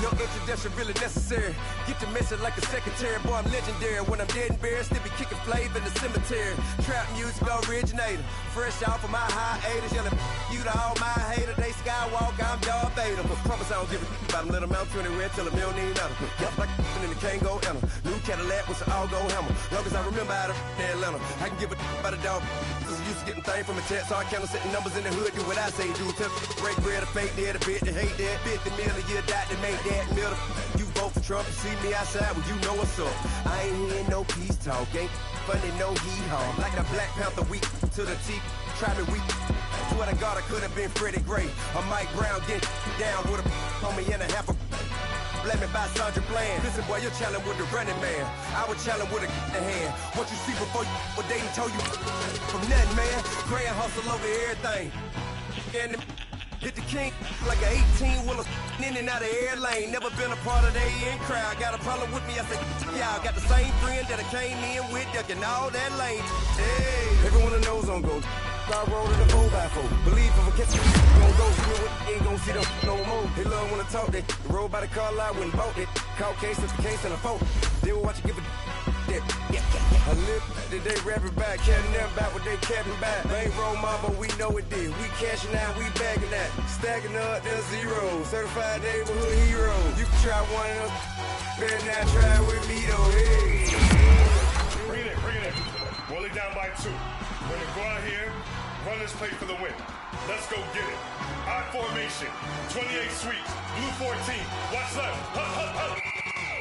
No introduction really necessary. Get the message like a secretary. Boy, I'm legendary. When I'm dead and buried, still be kicking flavor in the cemetery. Trap music originator. Fresh off of my hiatus. Yelling you to all my haters. They skywalk, I'm Darth Vader. But promise I don't give a about them. Let them out 20 red till a million need nothing. Got like and the can't go enter. New Cadillac with an all-go hammer. Long as I remember how to Atlanta. I can give a about a dog. Used to getting things from a text. So I count setting numbers in the hood. Do what I say do. Tell break bread, a fake dead, a bit, they hate that. 50 million, you die to make that middle. You vote for Trump, you see me outside, well, you know what's up. I ain't hearing no peace talk, ain't funny, no hee-haw. Like the Black Panther weak to the teeth, try me weak. Swear to God, I could have been Freddie Gray. Or Mike Brown get down with a homie and a half a blame me by Sandra Bland. Listen, boy, you're challenging with the running man. I was challenging with a hand. What you see before you, what they done told you from nothing, man. Grand hustle over everything. And hit the king like an 18-wheeler in and out of air lane. Never been a part of the in crowd. Got a problem with me, I said, y'all got the same friend that I came in with, ducking all that lane. Hey, everyone knows on go. I roll to the 4x4. Believe if I catch you, gon' go. Ain't gon' see them no more. They love when I talk that. Roll by the car lot when bought it. Call case if the case and a phone. They will watch you give a that. I live today, rapping back, caring them back what they capping back. Ain't roll my, but we know it did. We cashing out, we bagging that. Stacking up, there's zero. Certified neighborhood hero. You can try one of them. Better not try with me though. Hey. Bring it in. Roll it down by 2. We're gonna go out here, run this play for the win. Let's go get it. I formation, 28 sweeps, blue 14. Watch left. Hup.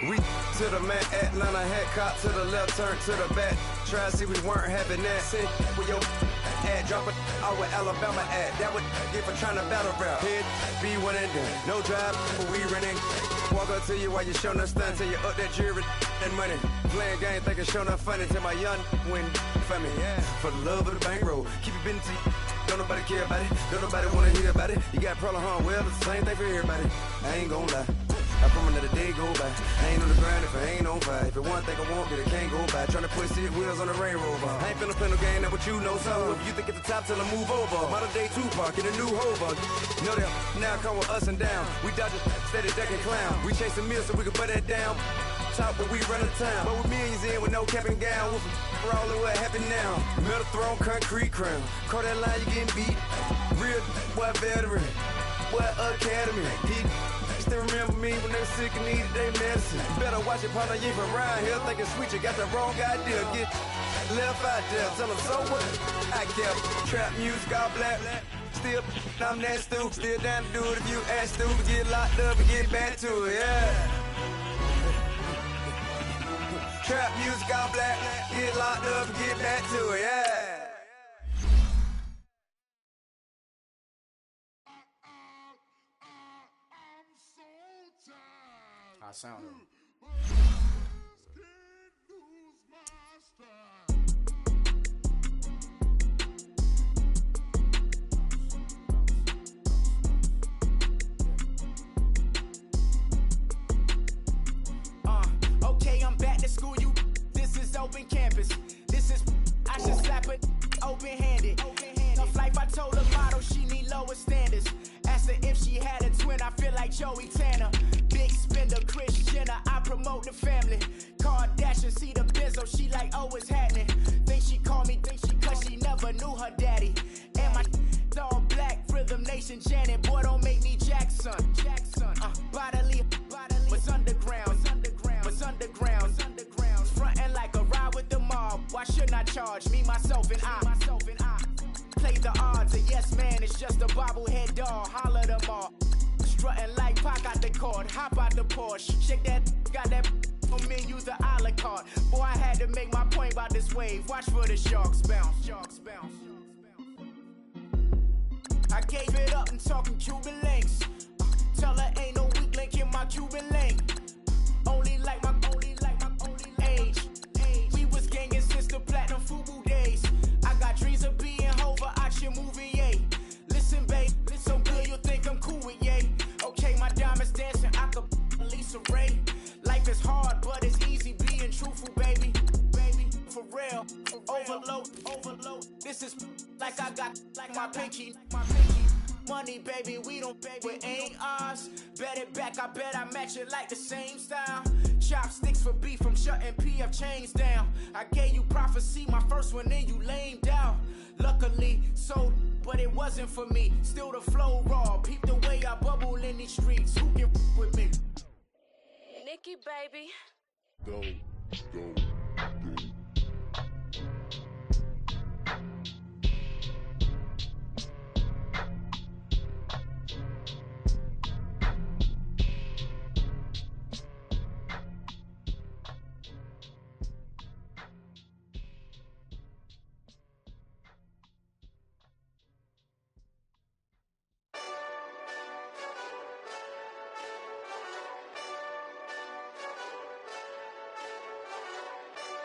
We to the man, Atlanta hat caught to the left, turn to the back. Try to see we weren't having that. Sit with your ad, drop it out with Alabama at. That would get for trying to battle rap. Head, be one and done. No drive, but we running. Walk up to you while you showing us stun till you up that jewelry and money. Playing game, thinking showing up funny till my young win for me. Yeah. For the love of the bankroll, keep it busy. Don't nobody care about it. Don't nobody wanna hear about it. You got problem, huh? Well, it's the same thing for everybody. I ain't gon' lie. I promise that a day go by. I ain't on the grind if I ain't on fire. If it one thing I want, then it can't go by. Tryna put 6 wheels on the Range Rover. I ain't finna play no game, that what you know. So if you think at the top till I move over. Modern day Tupac in a new Hova. Know that now come with us and down. We dodge it, steady ducking clown. We chasing meals so we can put that down. talk, but we run the town. But with millions in with no cap and gown, we're all over what happened now. Metal throne, concrete crown. Call that line, you getting beat. Real boy veteran, boy academy. Still remember me when they were sick and needed their medicine. Better watch it, partner, you ain't from around here thinking sweet, you got the wrong idea. Get left out there, tell them so what? I kept trap music all black. Still, I'm that stupid, still down to do it if you ask stupid. Get locked up and get back to it, yeah. Trap music all black, get locked up and get back to it, yeah. I sound it. Okay, I'm back to school, you. This is open campus. This is, I should slap it open-handed. Tough life, I told her model she need lower standards. Asked her if she had a twin, I feel like Joey Tanner. Big spender, Kris Jenner, I promote the family. Kardashian, see the Benzo, she like, oh, it's happening. Think she called me, cause she never knew her daddy. And my all black, Rhythm Nation, Janet, boy, don't make me Jackson. Bodily, was underground. Frontin' like a ride with the mob. Why shouldn't I charge me, myself, and I? Play the odds, a yes man is just a bobblehead doll. Holler them all. Strutting like Pac out the court, hop out the Porsche. Shake that, got that on me, use the a la carte. Boy, I had to make my point about this wave. Watch for the sharks bounce. I gave it up and talking Cuban links. Tell her ain't no weak link in my Cuban link. Only like my age. We was gangin' since the platinum FUBU days. I got dreams of being Hova out your movie, yay. Listen, babe, so good you'll think I'm cool with yay. Okay, my diamonds dancing, I could Lisa Ray. Life is hard, but it's easy being truthful, baby. For real, overload. This is like I got like my pinky. Money, baby, we don't pay, it ain't ours. Bet it back, I bet I match it like the same style. Chopsticks for beef, I'm shutting PF chains down. I gave you prophecy, my first one, then you lamed out. Luckily, sold, but it wasn't for me. Still the flow raw, peep the way I bubble in these streets. Who can with me? Nikki, baby. Go.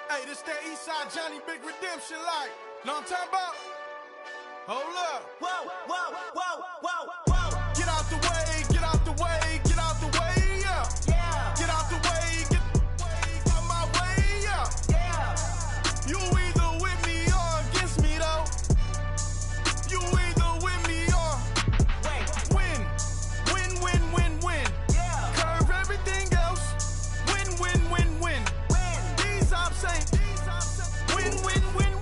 Hey, this that Eastside Johnny Big Redemption like. Know what I'm talking about? Hold up. Whoa. Get out the way, get out the way, get out the way, yeah. Get out the way, get out my way, yeah. You either with me or against me, though. You either with me or win. Curve everything else. Win. These ops say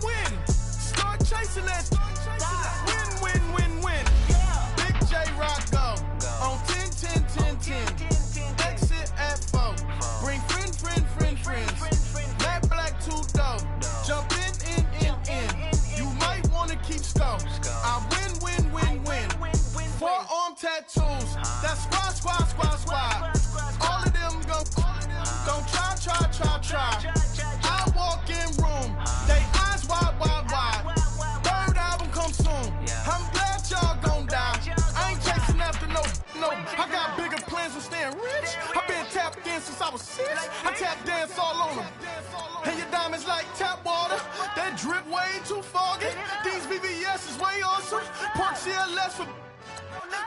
win. Start chasing that. Win. Big J Rock go on 10. Exit at 4. Bring friends. Matt Black 2 dope. Jump in. You might wanna keep scope. I win. Forearm tattoos. That's squad. All of them go. Don't try. I walk in room. They eyes wide. Third album come soon. I'm glad y'all gon' die. I ain't chasing after no. I got bigger plans than staying rich. I've been tapped in since I was 6. I tap dance all on them. And your diamonds like tap water. That drip way too foggy. These VVS is way awesome. Pork CLS for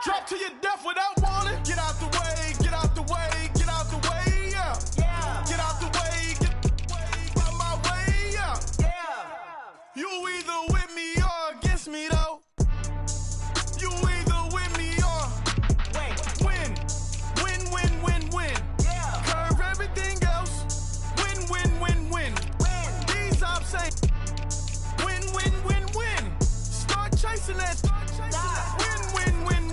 drop to your death without warning. Get out the way, yeah. Get out the way, get out my way, yeah. You either with me or against me, though. You either with me or win. Curve everything else. chasing that.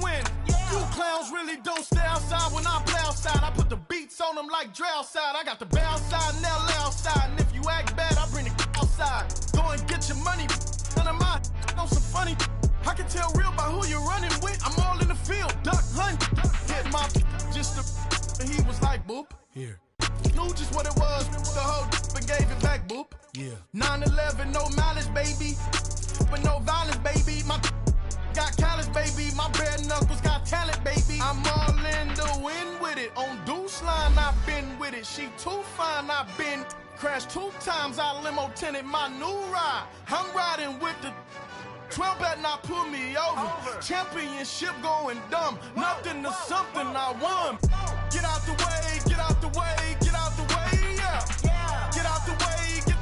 Win. You clowns really don't stay outside when I play outside. I put the beats on them like Dre outside. I got the bow side and LA outside. And if you act bad, I bring the outside. Go and get your money. None of my on some funny. I can tell real by who you're running with. I'm all in the field, duck hunt. Hit my just and he was like, boop. Here. Knew just what it was. The whole and gave it back, boop. Yeah. 9/11, no malice, baby. But no violence, baby. My got callous, baby. My bare knuckles got talent, baby. I'm all in the wind with it. On Deuce line, I've been with it. She too fine, I've been crashed 2 times. I limo tinted my new ride. I'm riding with the 12 better not pull me over. Championship going dumb. Nothing to something I won. Get out the way, get out the way, get out the way, yeah. Get out the way, get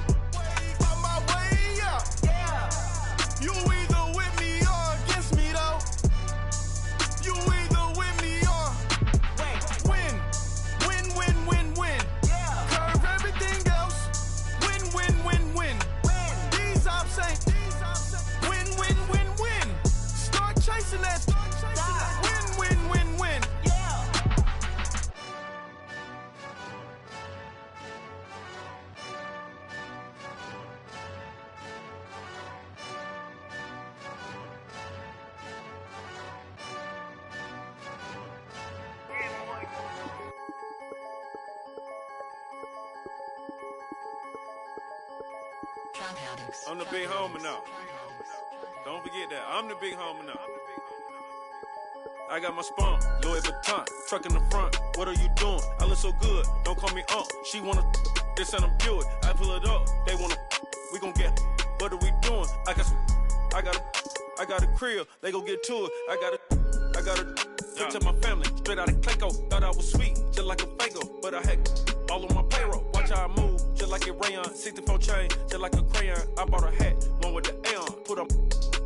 out my way, yeah. You either with me or against me, though. You either with me or win. Curve everything else. Win. These ops ain't win. Start chasing that. Win. I'm the big homie now. Don't forget that. I'm the big homie now. I got my spunk, Louis Vuitton, truck in the front. What are you doing? I look so good. Don't call me She wanna this and I'm Buick. I pull it up. They wanna. We gon' get. What are we doing? I got a crib. They gon' get to it. I got a to my family. Straight out of Clayco. Thought I was sweet, just like a Fago. But I had all on my payroll. Watch how I move, just like a rayon. 64 chain, just like a crayon. I bought a hat, one with the Aeon. Put on,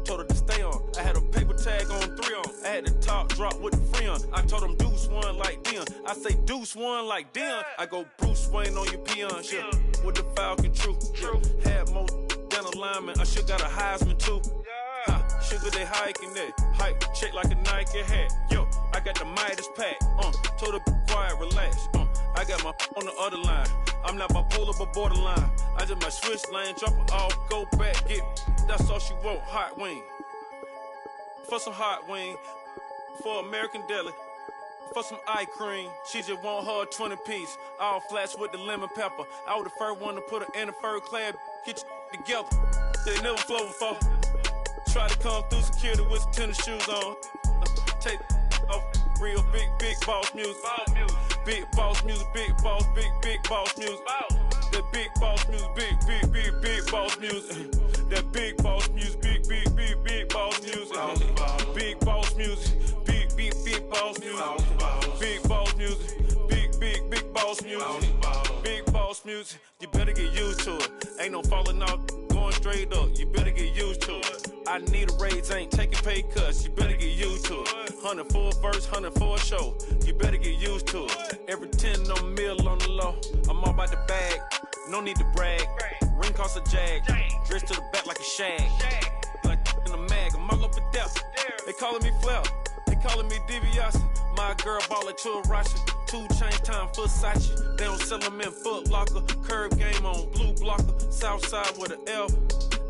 told her to stay on. I had a paper tag on 3 on. I had the top drop with the free on. I told them Deuce one like Dion. I say Deuce one like Dion. I go Bruce Wayne on your peon. Shit, with the Falcon True. Had more than a lineman. I should got a Heisman too. Sugar, they hiking that. Hike, shake like a Nike hat. Yo, I got the Midas pack. Told her quiet, relax. I got my on the other line. I'm not bipolar, but borderline. I just might switch lane, drop it off, go back, get. That's all she want, hot wing. For some hot wing, for American deli, for some eye cream. She just want her 20-piece, all flats with the lemon pepper. I was the first one to put her in the fur clad. Get you together. They never flow before. Try to come through security with some tennis shoes on. Take off real big boss music. Big boss music, big boss music. That big boss music, big boss music. That big boss music, big boss music. Big boss music, big boss music. Big boss music, big boss music. Big boss music, you better get used to it. Ain't no falling off, going straight up. You better get used to it. I need a raise, ain't taking pay cuts. You better get used to it. 100 for a verse, 100 for a show. You better get used to it. Every 10 on mill on the low. I'm all about the bag, no need to brag. Ring cost a jag, dress to the back like a shag. Like in a mag, I'm all up in depth. They calling me Flair, they calling me DiBiase. My girl ball it to a Russian. 2 chains time Versace. They don't sell them in Foot Locker. Curve game on blue blocker. Southside with an F.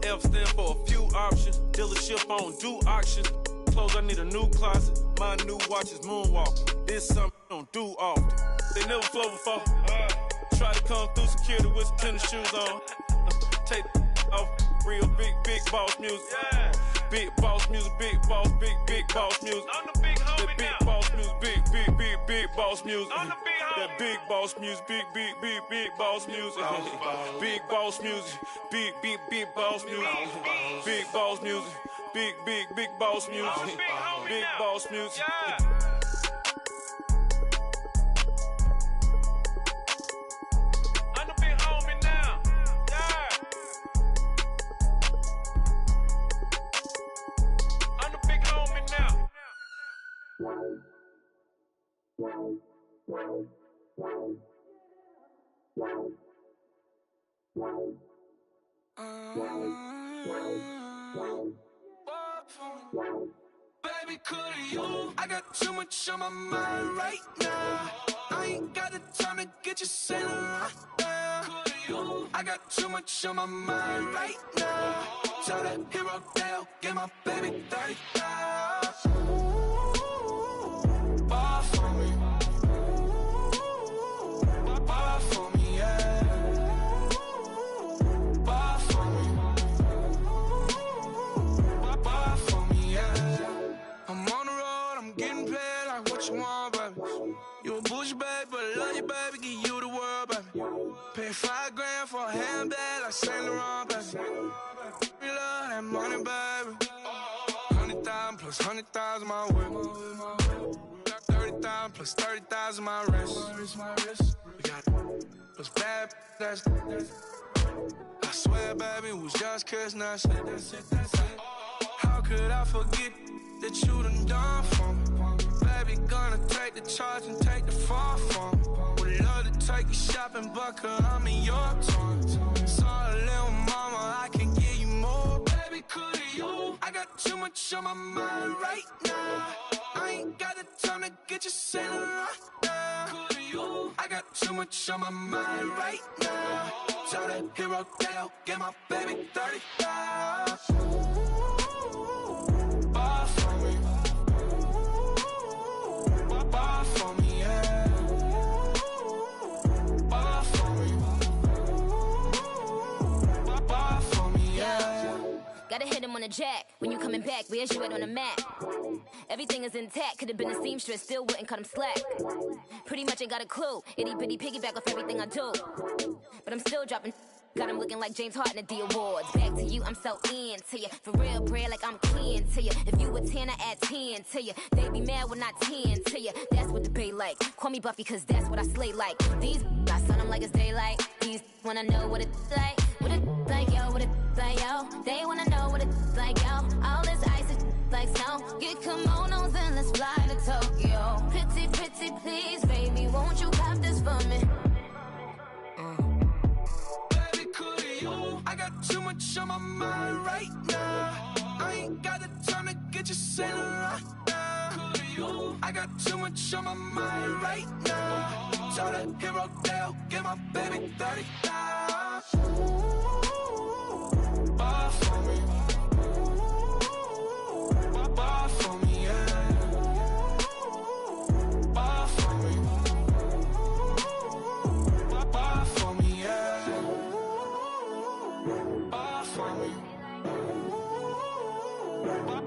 F stand for a few options. Dealership on do auctions. Clothes, I need a new closet. My new watch is moonwalking. This something I don't do often. They never flow before. Try to come through security with some tennis shoes on. Take off real big boss music. Big boss music, big boss music. I'm the big homie now. Big boss music, big boss music. I'm the big homie. That big boss music, big boss music. Big boss music, big boss music. Big boss music, big boss music. Big boss music. I'm the big homie now. I'm the big homie now. Baby, could you? I got too much on my mind right now. I ain't got the time to get you sailing right now. Could you? I got too much on my mind right now. Tell that hero Dale, get my baby 30,000. Bar for me. Bar for me, yeah. Bar for me. Bar for me, yeah. I'm on the road, I'm getting paid like what you want, baby. You a bullshit, baby, but I love you, baby. Give you the world, baby. Pay $5 grand for a handbag like Saint Laurent, baby. We love that money, baby. 100,000 plus 100,000 my way. Got 30,000 plus 30,000 my wrist. We got those bad, that's I swear, baby, it was just kissing us. How could I forget that you done for me? Baby, gonna take the charge and take the fall from me. Would love to take you shopping, but I'm in your toys. Sorry, little mama, I can give you more. Baby, could you? I got too much on my mind right now. I ain't got the time to get you sailing right now. Could you? I got too much on my mind right now. Tell that hero Dale, get my baby 30,000. Bar for me. Bar for me, yeah. Bar for me. Bar for me, yeah. Gotta hit him on the jack. When you coming back, where's you at on the map? Everything is intact. Could've been a seamstress, still wouldn't cut him slack. Pretty much ain't got a clue. Itty bitty piggyback off everything I do. But I'm still dropping. Got him looking like James Harden at the awards. Back to you, I'm so into you. For real, bread, like I'm kin to you. If you a 10, I add 10 to you. They be mad when I 10 to you. That's what the bay like. Call me Buffy, cause that's what I slay like. These, I sun them like it's daylight. These wanna know what it's like. What it like, yo, what it like, yo. They wanna know what it's like, yo. All this ice is like snow. Get kimonos and let's fly to Tokyo. Pretty, pretty, please, baby, won't you have this for me? I got too much on my mind right now. I ain't got the time to get you sailing right now. I got too much on my mind right now. Tell that hero Dale, get my baby 30,000. Bar for me. Bar for me, yeah. Bar for me. Bar for me, yeah. Bar for me.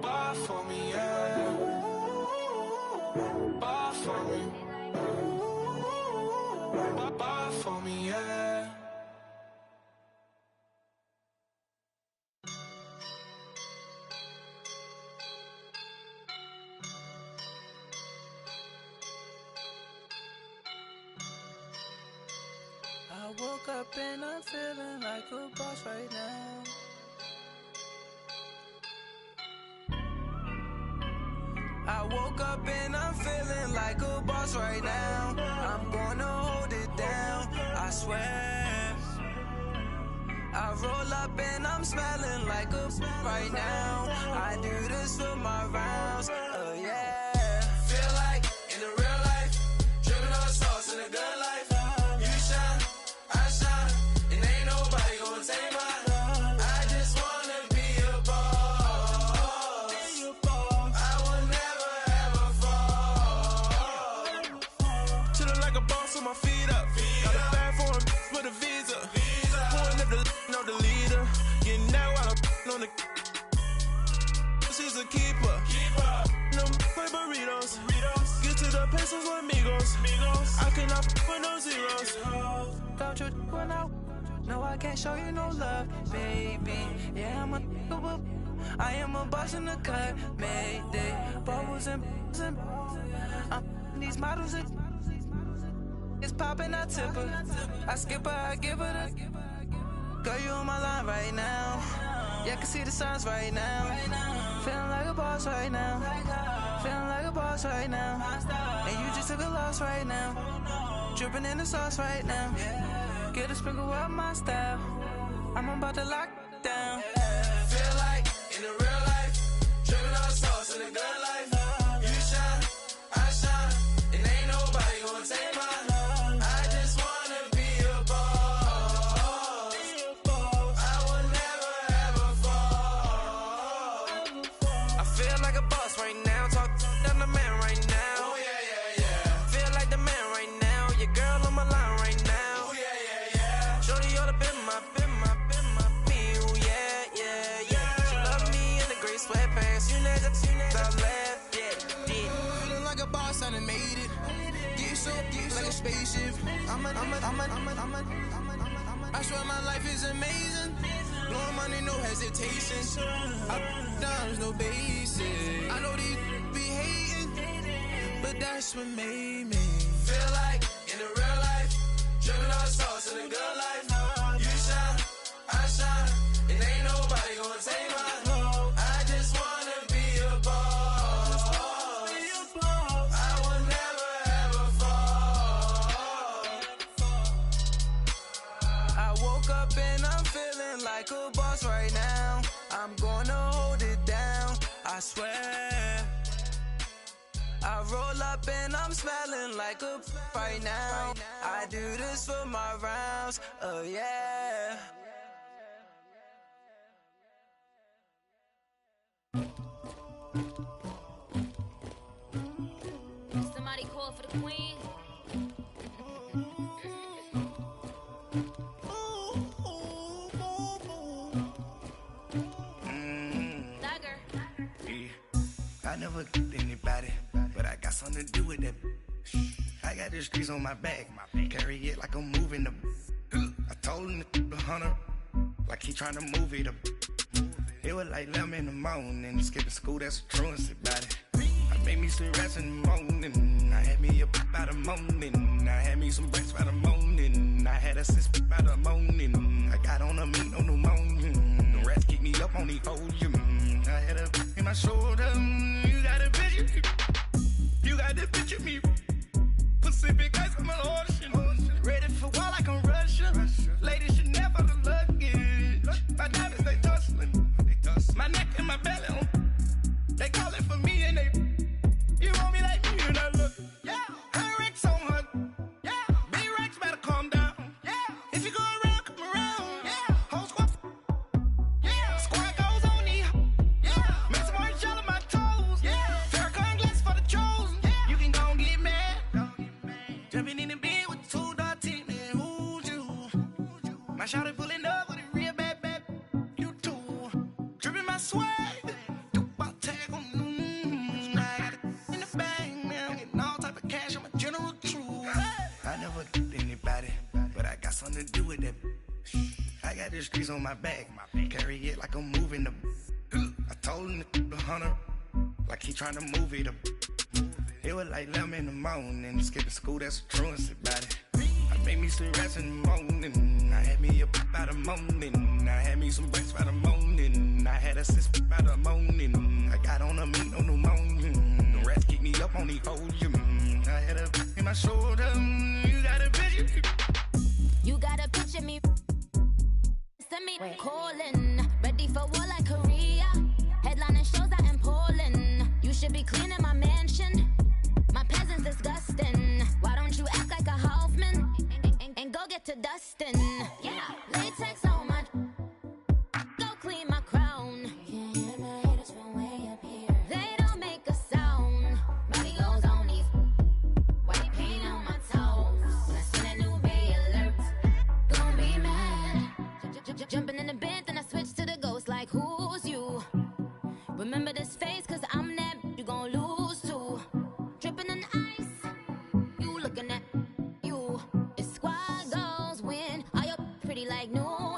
Bar for me, yeah. Bar for me. Bar for me, yeah. I woke up and I'm feeling like a boss right now. I woke up and I'm feeling like a boss right now. I'm gonna hold it down, I swear. I roll up and I'm smelling like a right now. I do this for my rounds, oh yeah. Feel like in the real life, dripping on sauce in the good life. You shine, I shine, and ain't nobody gonna take mine. I just wanna be a boss. I will never ever fall. Chillin' like a boss with my feet up. Got a bag for him with a visa. Pulling up the know the leader. Getting out while I'm on the. She's a keeper. No play burritos. Get to the pesos with amigos. I cannot with no zeros. Don't you run out? No, I can't show you no love, baby. Yeah, I am a boss in the cut. Mayday. Bubbles and I'm these models. It's popping, I tip her. I skip her, I give her the. Girl, you on my line right now. Yeah, I can see the signs right now. Feeling like a boss right now. Feeling like a boss right now. And you just took a loss right now. Dripping in the sauce right now. Get a sprinkle up my style. I'm about to lock down. Feel like in the real life, dripping on Feel like a boss right now. Talk down the man right now. Oh, yeah. Feel like the man right now. Your girl on my line right now. Oh, yeah. Shorty ought to been my me. Oh, yeah. She love me in the gray sweatpants. You know that I left. Yeah. Feeling like a boss, I done made it. Get so like a spaceship. I swear my life is amazing. Blowing money, no hesitation. Up, downs, no basic. I know these be hating, but that's what made me feel like in the real life. Dripping all the sauce in the good life. You shine, I shine. It ain't nobody gonna take my home. I just wanna be a boss. I will never ever fall. I woke up and I'm feeling like a boss right now. I'm gonna hold it down, I swear. I roll up and I'm smelling like a right now. I do this for my rounds, oh yeah. Somebody call for the queen. I never get anybody, but I got something to do with that. I got the streets on my back, carry it like I'm moving the. I told him to 100, like he trying to move it up. It was like 11 in the morning, skipping school, that's a truancy about it. I made me some rest in the morning, I had me a pop by the morning. I had me some breaks by the morning, I had a sis by the morning. I got on a meat, no pneumonia, the rats keep me up on the folium. I had a in my shoulder, you got a picture, you got the picture me. Pacific ice on my ocean, ready for war like I'm Russia. Ladies should never the luggage. My diamonds they tussling, my neck and my belly on. They call it for me and they. You want me like me and I look. Yeah, her Rex on her. Yeah, B-Rex better calm down. Yeah, if you go around, come around. Yeah, whole squad. Yeah, squad goes on the. Yeah, make some orange gel on my toes. Yeah, Farrakhan glass for the chosen. Yeah, you can go and get mad. Jumping in the bed with 2 dark teeth, man, who's you? My shawty pulling up with a real bad, you too. Dripping my swag, do about tag on, I got it in the bag, man, I'm getting all type of cash, I'm a general true. I never get anybody, but I got something to do with that. I got the streets on my back, carry it like I'm moving the. I told him to 100, like he trying to move it up. It was like 11 in the morning, skipping school, that's a truancy about it. I made me some rest in the morning, I had me a pop by the morning. I had me some breaks by the morning, I had a sis by the morning. I got on a meat, no pneumonia, the rats keep me up on the folium. I had a in my shoulder, you got a picture. You got a picture me. Send me calling, ready for war like Korea. Headlining shows out in Poland. You should be cleaning my mansion. My peasants disgusting. Why don't you act like a Hoffman and go get to dustin'? Yeah, latex on my. Go clean my crown. Can't hear my haters from way up here. They don't make a sound. Body goes on these. White paint on my toes. When I see that new Bay alert, gon' be mad. Jumping in the bed, then I switch to the ghost like who's you? Remember this face, cause I'm that you gon' lose too. Dripping in ice, you looking at you. It's squad goals win. Are you pretty like no?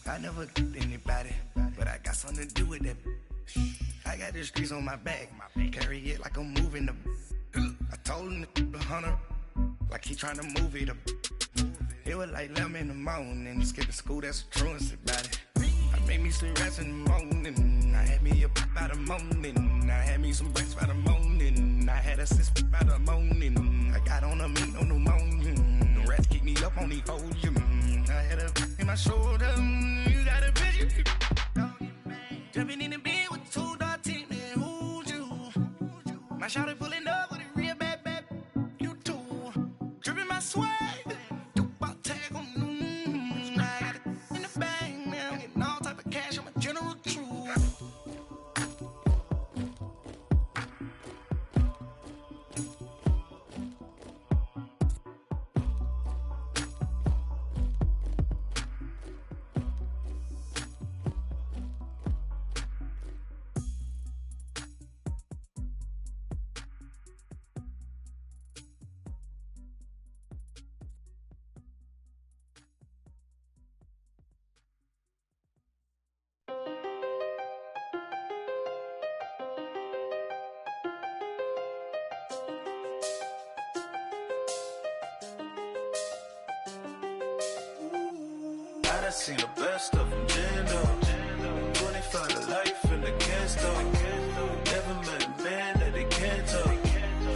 I never get anybody, but I got something to do with that. I got the streets on my back, carry it like I'm moving the. I told him to 100, like he trying to move it up. It was like 11 in the morning, skipping school, that's a truancy about it. I made me some rest in the morning, I had me a pop by the morning. I had me some breaks by the morning, I had a sis by the morning. I got on a meat, no pneumonia, the rats keep me up on the folium. I had a in my shoulder, you got a picture. Jumping in the bed with 2 dark teeth, man, who's you? My shawty pulling up with a real bad, you too. Dripping my swag. done seen the best of them jammed up. 25 to life in the can store. Never met a man that they can't talk.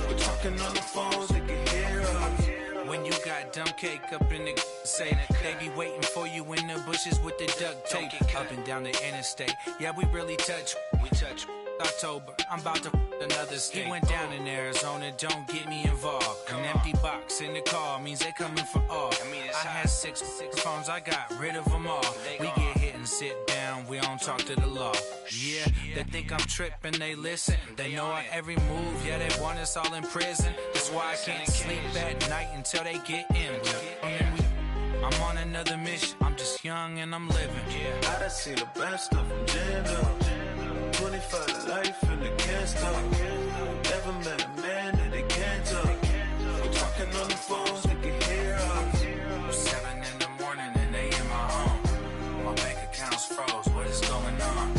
We're talking on the phones, they can hear us. When you got dumb cake up in the say that they be waiting for you in the bushes with the duct tape up and down the interstate. Yeah, we really touch. We touch. October, I'm about to another state. He went down in Arizona, don't get me involved. An empty box in the car means they coming for all. I had six phones, I got rid of them all. We get hit and sit down, we don't talk to the law. Yeah, they think I'm tripping, they listen. They know our every move, yeah, they want us all in prison. That's why I can't sleep at night until they get in. I'm on another mission, I'm just young and I'm living. Yeah, I done seen the best of them jammed up. 25 to life in the can't stop. Never met a man that they can't talk. We're talking on the phones, they can hear us. 7 in the morning and they in my home. My bank account's froze, what is going on?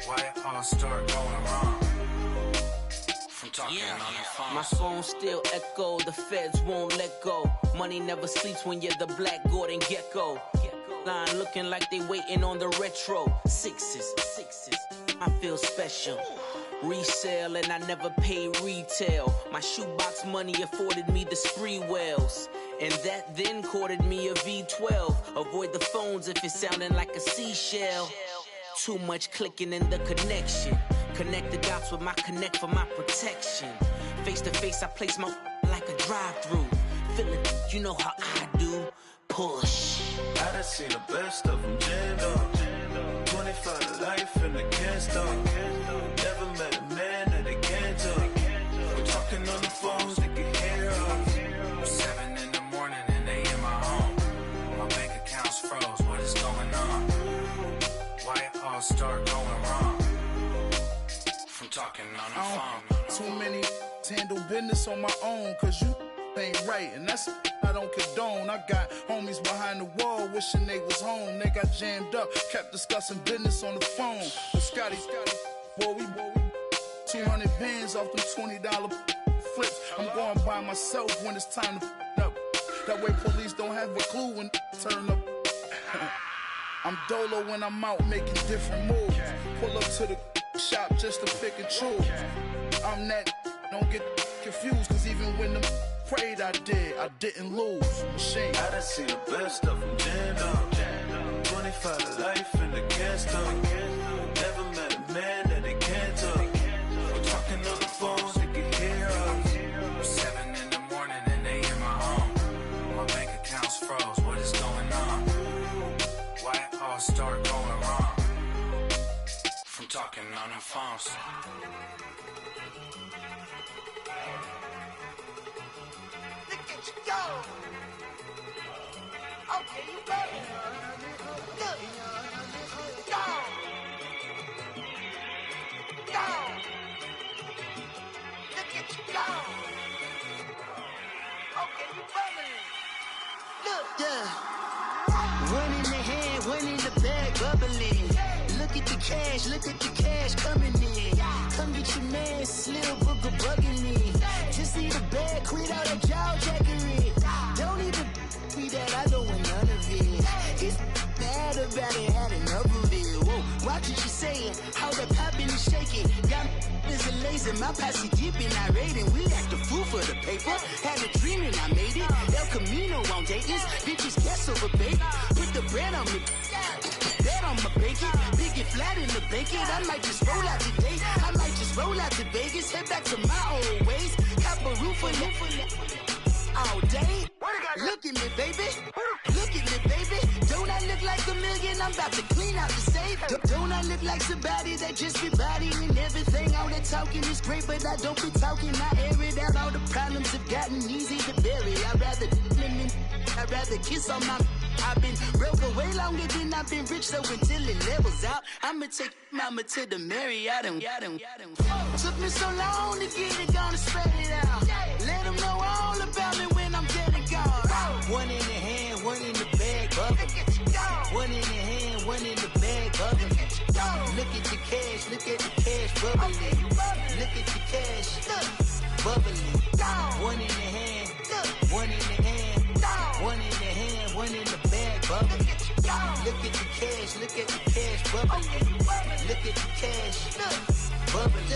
Why it all start going wrong? From talking on the phone. My phone still echo, the feds won't let go. Money never sleeps when you're the Black Gordon Gecko. Line looking like they waiting on the retro. Sixes. I feel special. Resale and I never pay retail. My shoebox money afforded me the spree wells. And that then courted me a V12. Avoid the phones if it's sounding like a seashell. Too much clicking in the connection. Connect the dots with my connect for my protection. Face to face I place my like a drive-through. Feeling, you know how I do. Push. I done seen the best of them jammed up. 25 to life in the can't stop. Never met a man that they can't talk. We're talking on the phones, they can hear us. 7 in the morning and they in my home. My bank account's froze, what is going on? Why it all start going wrong? From talking on the phone. Too many handle business on my own, cause you ain't right, and that's I don't condone. I got homies behind the wall wishing they was home. They got jammed up, kept discussing business on the phone. But Scotty, boy, we 200 bands off them $20 flips. I'm going by myself when it's time to up. That way police don't have a clue when turn up. I'm dolo when I'm out making different moves. Pull up to the shop just to pick and choose. I'm that, don't get confused, cause even when them prayed I didn't lose. Machine. I done seen the best of them jammed up. 25 to life in the can't stop. Never met a man that they can't talk. We're talking on the phones, they can hear us. 7 in the morning and they in my home. My bank account's froze, what is going on? Why it all start going wrong? From talking on the phones. Go! Okay, you ready? Look! Go! Go! Look at you go! Okay, you ready? Look! Yeah! One in the hand, one in the bag, bubbling. Look at the cash coming in. Come get your man, Slim Booger bugging me. Just see the bag, quit all that jaw jackery. Don't even be that, I don't want none of it. He's mad about it, had enough of it. Whoa, watch what you saying, how the poppin' is shaking. Got is a laser, my posse deep and I raiding. We act the fool for the paper, had a dream and I made it. El Camino on Dayton's, bitches guess over bait. Put the bread on me, bet on my bacon. Big it flat in the bacon, I might just roll out today. I might just roll out to Vegas, head back to my old ways. Cop a roof for all day. Look at me, baby. Look at me, baby. Don't I look like $1 million? I'm about to clean out the safe. Don't I look like somebody that just be bodying everything? All that talking is great, but I don't be talking. I air it out. All the problems have gotten easy to bury. I'd rather kiss on my. I've been broke away longer than I've been rich, so until it levels out, I'ma take mama to the Marriott and took me so long to get it, gonna spread it out. Let them know all about me when I'm dead and gone. One in the hand, one in the bag, bubbling. One in the hand, one in the bag, bubbling. Look at the cash, bubbling. Look at the cash, bubbling. One in the hand, one in the hand, one in the hand, one in the bag, bubbling. bubbling. Look at the cash, bubbling.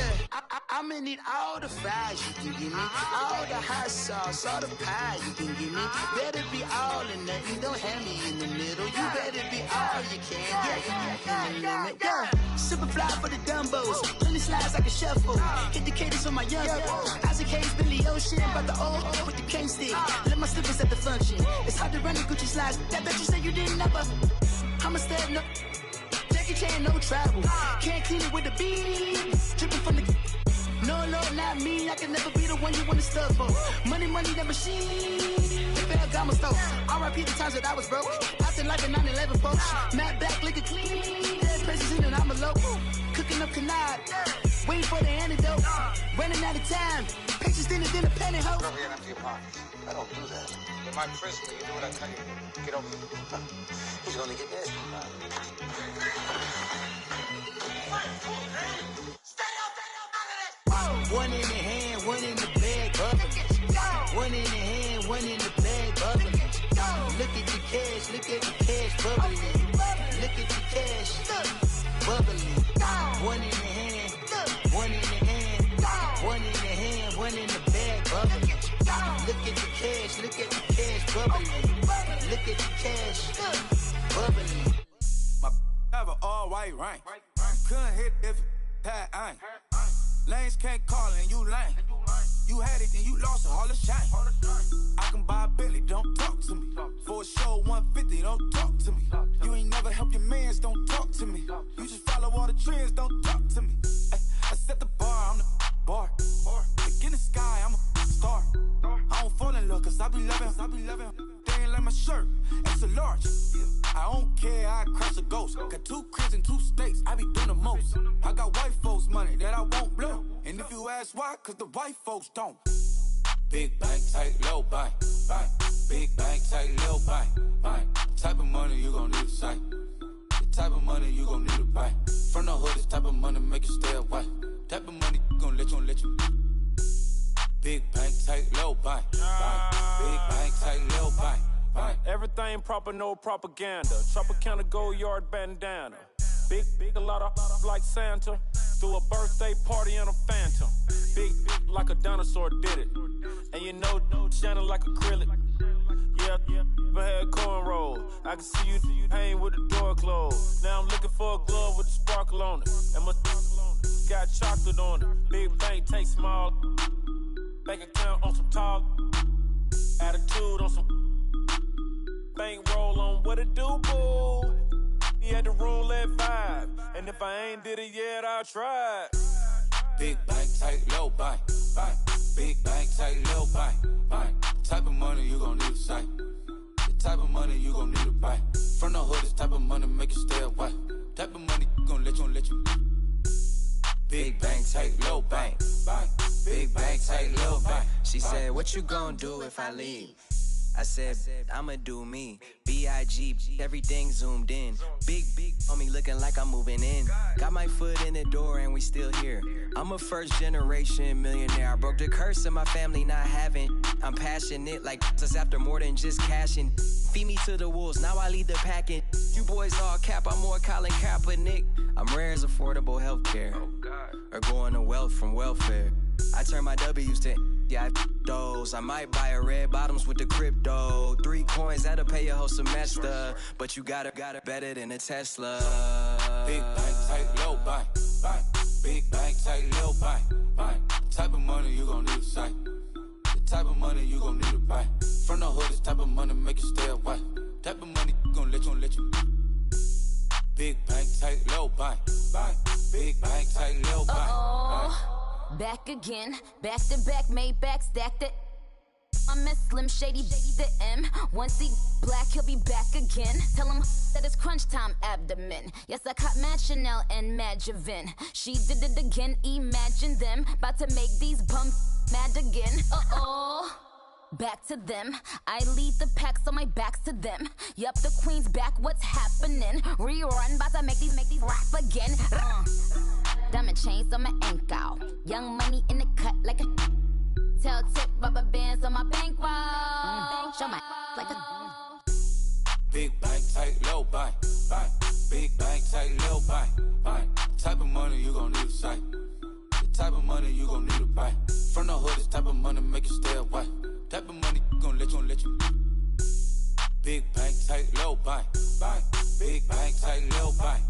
I'ma need all the fries you can give me, all the hot sauce, all the pie you can give me. Better be all or nothing, don't have me in the middle. You better be all you can, yeah. Super fly for the Dumbos, plenty slides I can shuffle. Hit the cadence on my young Isaac Hayes, Billy Ocean, but the old with the cane stick. Let my slippers at the function. It's hard to run the Gucci slides. That bet you say you didn't never. I'm a step no. Jackie Chan, no travel. Can't clean it with the beat. Dripping from the. No, not me. I can never be the one you want to stuff for. Money, the machine. Ferragamo stove. R.I.P. the times that I was broke. Acting like a 9/11 folks. Matte back, liquor clean. Dead places in an envelope. Cooking up canard. Waiting for the antidote. Running out of time. Pictures dinner, penny hoe. Never get empty your pockets. I don't do that. In my prison, you do what I tell you. Get over here. He's gonna get this. One in the hand, one in the bag, bubbling. One in the hand, one in the bag, bubbling. Look at the cash, bubbling. Look at the cash, bubbling. One in the hand, one in the hand, one in the hand, one in the bag, bubbling. Look at the cash, bubbling. Look at the cash, bubbling. My have an all white rank. Couldn't hit if it had ain't. Lanes can't call and you lame. You had it and you lost it, all the shame. I can buy a Billy, don't talk to me. For a show 150, don't talk to me. You ain't never help your mans, don't talk to me. You just follow all the trends, don't talk to me. I set the bar, I'm the bar. Look in the sky, I'm a star. I don't fall in love, cause I be loving. They ain't like my shirt, it's a large. I don't care, I crush a ghost. Got 2 cribs in 2 states, I be doing the most. I got white folks' money that I won't blow. And if you ask why, cause the white folks don't. Big bank, tight, low bank. Big bank, tight, low bank. Type of money you gon' need a sight. The type of money you gon' need a buy. From the hood, this type of money make you stay away. Type of money gon' let you. Big bank, tight, low bank. Big bank, tight, low bank. Everything proper, no propaganda. Tropicana gold yard bandana. Big, a lot of like Santa. Threw a birthday party in a phantom. Big like a dinosaur did it. And you know, shining like acrylic. Yeah, but had cornrow. I can see you hang with the door closed. Now I'm looking for a glove with a sparkle on it. And my got chocolate on it. Big bank, take small. Bank account on some tall. Attitude on some. Bank roll on what it do, boo. He had the roulette vibe. And if I ain't did it yet, I'll try. Big bank, tight, low bank. Big bank, tight, low bank. Type of money you gon' need a sight. The type of money you gon' need to buy. From the hood, this type of money make you stay away. Type of money gon' let you. Big bank, tight, low bank. Big bank, tight, low bank. She said, what you gon' do if I leave? I said, I'ma do me. B.I.G. Everything zoomed in. Big on me looking like I'm moving in. Got my foot in the door and we still here. I'm a first generation millionaire. I broke the curse of my family not having. I'm passionate like us after more than just cashing. Feed me to the wolves, now I lead the packing. You boys all cap, I'm more Colin Kaepernick. I'm rare as affordable healthcare. Or going to wealth from welfare. I turn my W's to those. I might buy a red bottoms with the crypto. 3 coins, that'll pay your whole semester. But you got it better than a Tesla. Big bank, tight, low bank. Big bank, tight, low bank. Type of money you gon' need a sight. The type of money you gon' need to buy. From the hood, this type of money make you stay away. Type of money gon' let you. Big bank, tight, low bank. Big bank, tight, low bank. Back again, back to back, made back, stacked it. I'm a Slim Shady, the M. Once he black, he'll be back again. Tell him that it's crunch time abdomen. Yes, I caught Mad Chanel and Mad Javin. She did it again, imagine them. About to make these bumps mad again. Back to them. I lead the pack, so my back's to them. Yup, the queen's back, what's happening? Rerun, about to make these rap again. Diamond chains on my ankle. Young money in the cut like a tail tip, rubber bands on my bankroll. Show my like a big bank, tight, low bank. Big bank, tight, little bank. The type of money you gon' need a sight. The type of money you gon' need a buy. From the hood, this type of money make you stay away. Type of money gon' let you. Big bank, tight, little bank. Big bank, tight, little bank.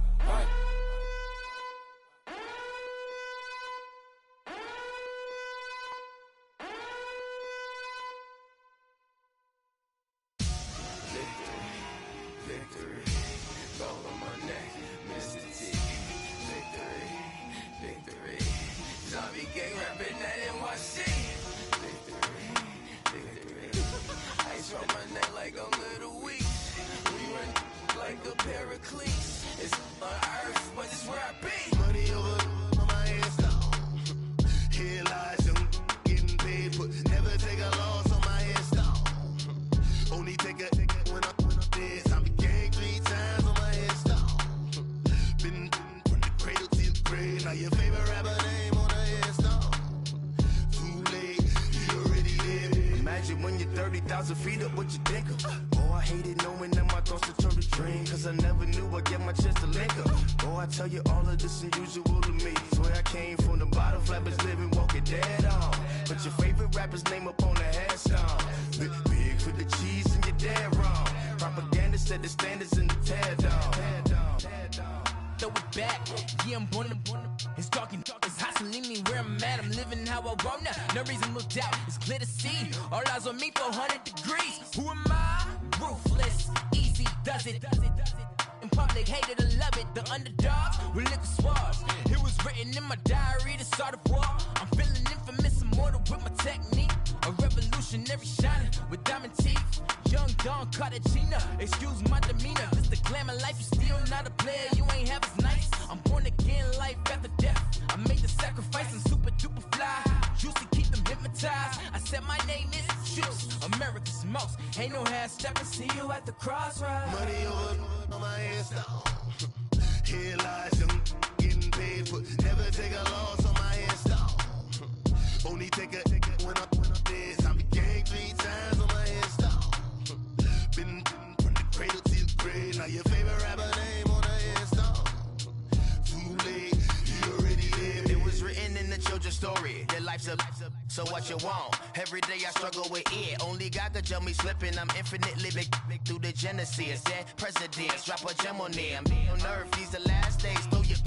So what you want? Every day I struggle with it. Only God could tell me slipping. I'm infinitely big through the Genesis. That presidents drop a gem on them. On earth, these the last days. Throw your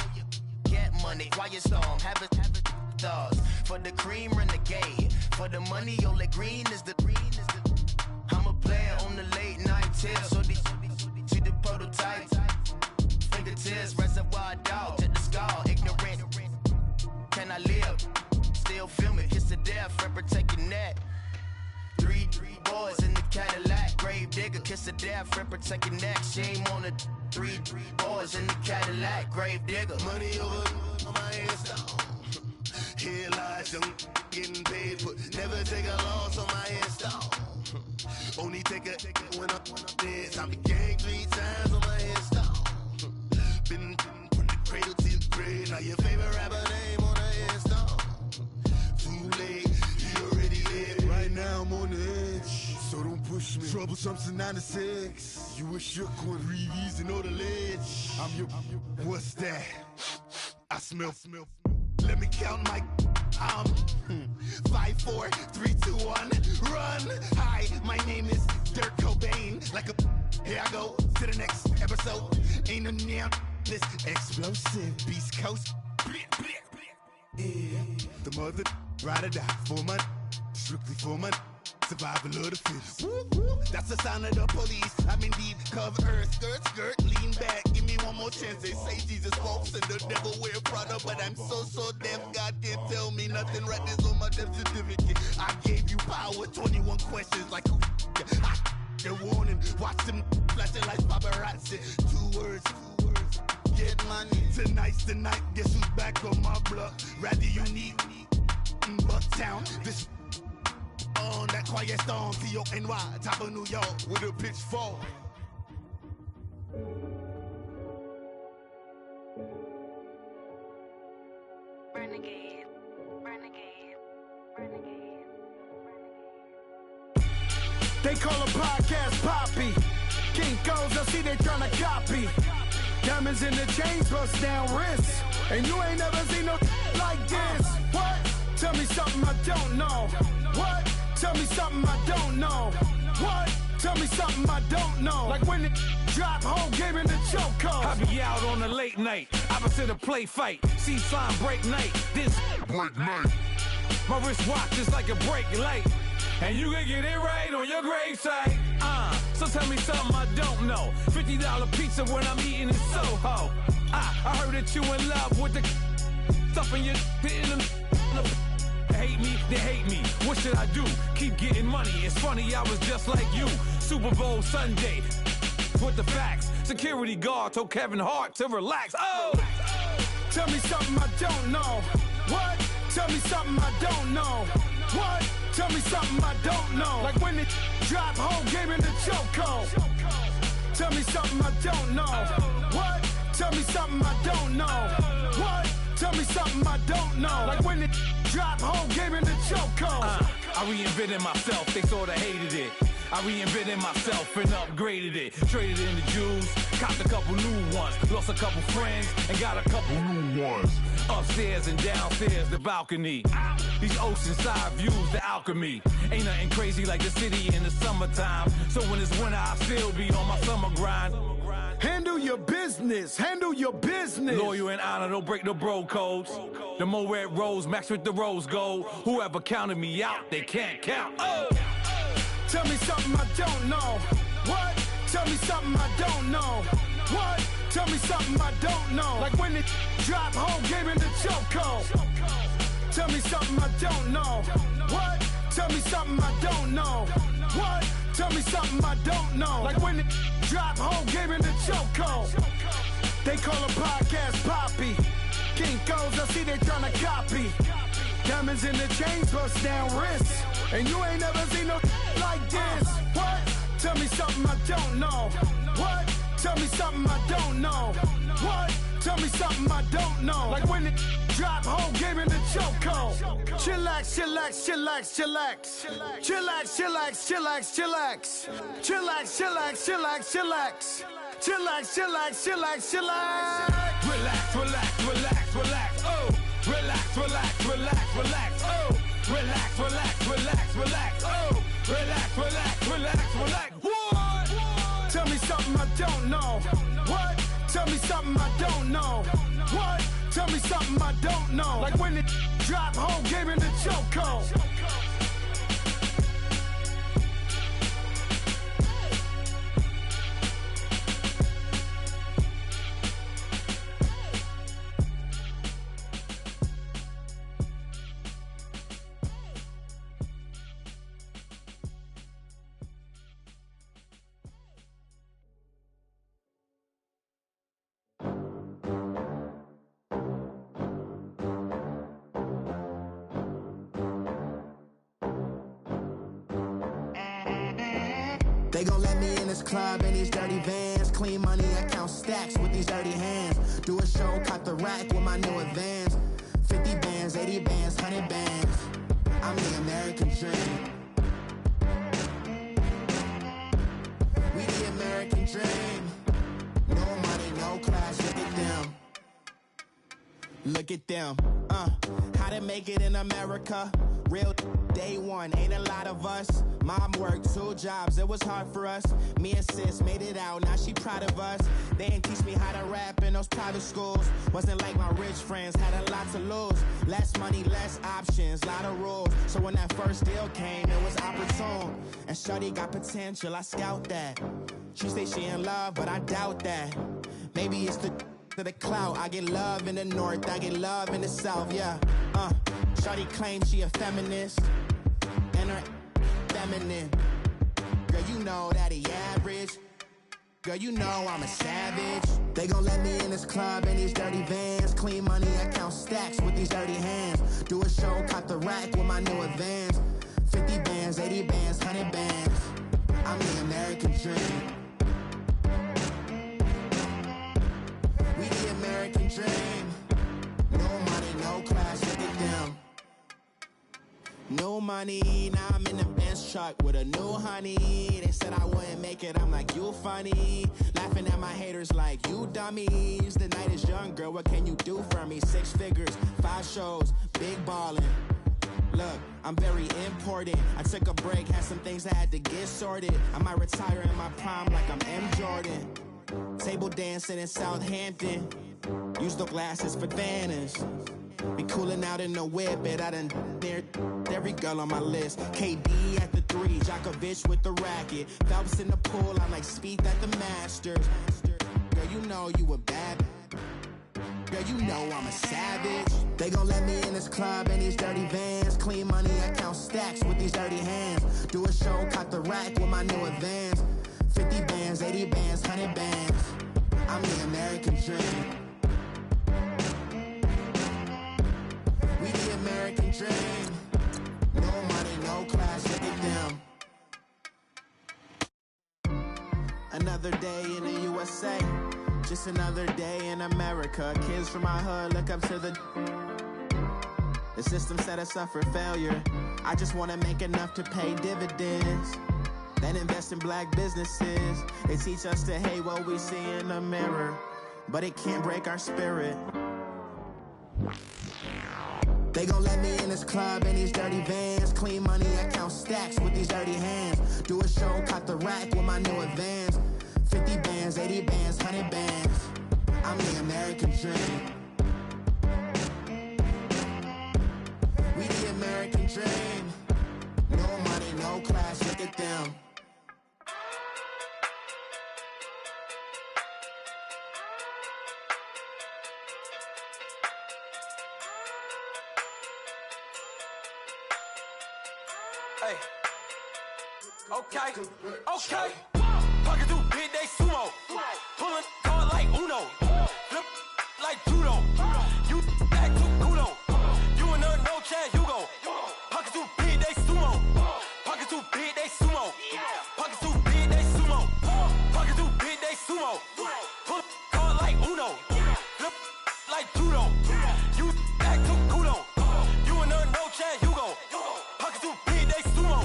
get money, quiet storm. Have it thoughts. For the cream, renegade. For the money, only green is the. I'm a player on the late night tip. So these see the prototype. Fingertips, reservoir dog to the skull. Ignorant. Can I live? Still film it, kiss to death, and protect your neck. Three boys in the Cadillac, grave digger, kiss to death, and protect your neck. Shame on the three boys in the Cadillac, grave digger. Money over on my hands down. Here lies young, getting paid for. Never take a loss on my hands down. Only take a when I'm dead. I'm the gang 3 times on my hands down. Been from the cradle to the grave. Now your favorite rapper name on the hands down. Right now I'm on the edge, so don't push me. Troublesome to 9 to 6. You a shook one, breathe easy, know the ledge. I'm your, what's that? I smell. Let me count my, 5, 4, 3, 2, 1, run. Hi, my name is Dirk Cobain. Like a, here I go to the next episode. Ain't no damn this explosive Beast Coast. Yeah. The mother ride or die for my, strictly for my survival of the fittest. That's the sign of the police. I'm indeed cover earth, skirt, lean back. Give me one more chance. They say Jesus walks and the devil wear Prada, but I'm so deaf. God can't tell me nothing. Right this on my death certificate. I gave you power. 21 questions like who? The warning. Watch them flashing like paparazzi. 2 words. Get money. Tonight's the night. Guess who's back on my block? Rather unique. Bucktown. This on that quiet storm. T-O-N-Y. Top of New York with a pitchfork. Renegade. They call a podcast Poppy. King goes, I see they tryna copy. Diamonds in the chains, bust down wrists. And you ain't never seen no like this. What? Tell me something I don't know. What? Tell me something I don't know. What? Tell me something I don't know. Like when it drop, whole game in the chokehold. I be out on a late night, opposite a play fight. See sign break night, this break night. My wristwatch is like a break light. And you can get it right on your gravesite. So tell me something I don't know. $50 pizza when I'm eating in Soho. I heard that you in love with the stuff in your in the hate me, they hate me. What should I do? Keep getting money. It's funny, I was just like you. Super Bowl Sunday with the facts. Security guard told Kevin Hart to relax. Oh! Tell me something I don't know. What? Tell me something I don't know. What? Tell me something I don't know. Like when it drop, whole game in the chokehold. Tell me something I don't know. What? Tell me something I don't know. What? Tell me something I don't know. Like when it drop, whole game in the chokehold. I reinvented myself, they sorta hated it. I reinvented myself and upgraded it. Traded in the Jews, copped a couple new ones. Lost a couple friends and got a couple new ones. Upstairs and downstairs, the balcony. These oceanside views, the alchemy. Ain't nothing crazy like the city in the summertime. So when it's winter, I still be on my summer grind. Handle your business, handle your business. Loyal and honor, don't break the bro codes. The more red rose, match with the rose gold. Whoever counted me out, they can't count. Oh! Tell me something I don't know. What? Tell me something I don't know. What? Tell me something I don't know. Like when it drop, whole game in the chokehold. Tell me something I don't know. What? Tell me something I don't know. What? Tell me something I don't know. Like when it drop, whole game in the chokehold. They call a podcast Poppy. Kinkos, I see they tryna copy. Diamonds in the chains, bust down wrists. And you ain't never seen no like this. What? Tell me something I don't know. What? Tell me something I don't know. What? Tell me something I don't know. Like when it drop, whole game in the chokehold. Chillax, chillax, chillax, chillax. Chillax, chillax, chillax, chillax. Chillax, chillax, chillax, chillax. Chillax, chillax, chillax, chillax. Relax, relax, relax, relax. Oh! Relax, relax, relax, relax. Oh! Relax, relax, relax, relax. Oh! Relax, relax, relax, relax. What? Tell me something I don't know. What? Tell me something I don't know. What? Tell me something I don't know. Like when it drop, whole game in the chokehold. They gon' let me in this club in these dirty vans. Clean money, I count stacks with these dirty hands. Do a show, cop the rack with my new advance. 50 bands, 80 bands, 100 bands. I'm the American dream. We the American dream. No money, no class, look at them. Look at them, how to make it in America. Real day one, ain't a lot of us. Mom worked 2 jobs, it was hard for us. Me and sis made it out, now she proud of us. They didn't teach me how to rap in those private schools. Wasn't like my rich friends, had a lot to lose. Less money, less options, lot of rules. So when that first deal came, it was opportune. And shawty got potential, I scout that. She say she in love, but I doubt that. Maybe it's to the clout. I get love in the north, I get love in the south, yeah. Shawty claims she a feminist, and her feminine. Girl, you know that he average. Girl, you know I'm a savage. They gon' let me in this club in these dirty vans. Clean money, I count stacks with these dirty hands. Do a show, cop the rack with my new advance. 50 bands, 80 bands, 100 bands. I'm the American dream. We the American dream. No money, no class, look at them. No money, now I'm in the Benz truck. Chuck with a new honey. They said I wouldn't make it, I'm like, you funny. Laughing at my haters like, you dummies. The night is young, girl, what can you do for me? 6 figures, 5 shows, big ballin'. Look, I'm very important. I took a break, had some things I had to get sorted. I might retire in my prime like I'm M. Jordan. Table dancing in Southampton. Use the glasses for Vanish. Be cooling out in the whip, but I done near every girl on my list. KD at the 3, Djokovic with the racket. Phelps in the pool, I like Spieth at the Masters. Girl, you know you a bad. Girl, you know I'm a savage. They gon' let me in this club in these dirty vans. Clean money, I count stacks with these dirty hands. Do a show, caught the rack with my new advance. 50 bands, 80 bands, 100 bands. I'm the American dream. We the American dream. No money, no class, look at them. Another day in the USA. Just another day in America. Kids from my hood look up to the system set us up for failure. I just want to make enough to pay dividends, then invest in black businesses. They teach us to hate what we see in the mirror, but it can't break our spirit. They gon' let me in this club in these dirty vans. Clean money, I count stacks with these dirty hands. Do a show, caught the rack with my new advance. 50 bands, 80 bands, 100 bands. I'm the American dream. We the American dream. No money, no class, look at them. Hey. Okay. Pocket through big, they sumo. Pulling card like Uno. Flip like judo. You back to kudo. You and her no Chad Hugo. Pocket through big, they sumo. Pocket through big, they sumo. Pocket through big, they sumo. Pocket through big, they sumo. Pull card like Uno. Flip like judo. You back to kudo. You and her no Chad Hugo. Pocket through big, they sumo.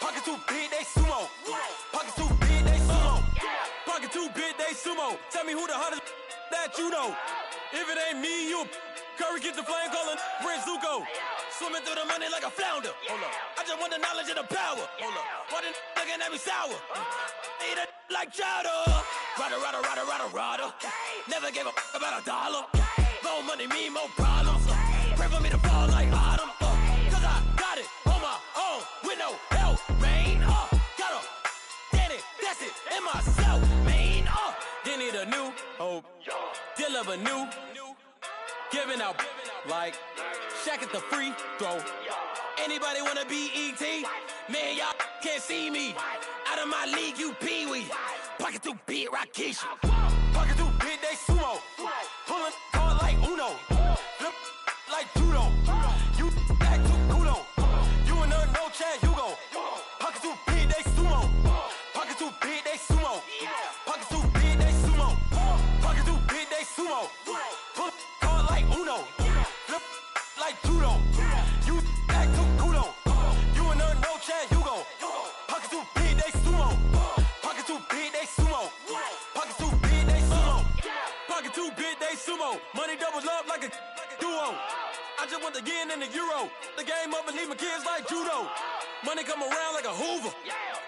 Pocket through big, they sumo. Pocket too big, they sumo. Pocket too big, they sumo. Tell me who the hottest that you know. If it ain't me, you Curry get the flame calling Prince Zuko. Swimming through the money like a flounder. Hold up. I just want the knowledge and the power. Hold up. Why the looking at me sour? Eat it like chowder. Rada. Never gave a about a dollar. More money mean more problems. Pray for me to fall like autumn. Cause I got it on my own with no help, man. Got a that's it, in myself, man. They need a new hope, deliver new, giving out like Shaq at the free throw. Anybody wanna be E.T.? Man, y'all can't see me. Out of my league, you pee-wee. Pocket too big, Rakishi. Pocket too big, they sumo. Pulling card like Uno. Flip like judo. You back to kudo. You and her no Chad Hugo. Pocket too big, they sumo. Pocket too big, they sumo. Pocket too big, they sumo. Pocket too big, they sumo. Pull card like Uno. Flip like judo. You back to kudo. You and her no Chad Hugo. Pocket too big, they sumo. Pocket too big, they sumo. Pocket too big, they sumo. Pocket too big, they sumo. Money doubles up like a duo. I just want the yen and the euro. The game up and leave my kids like judo. Money come around like a Hoover.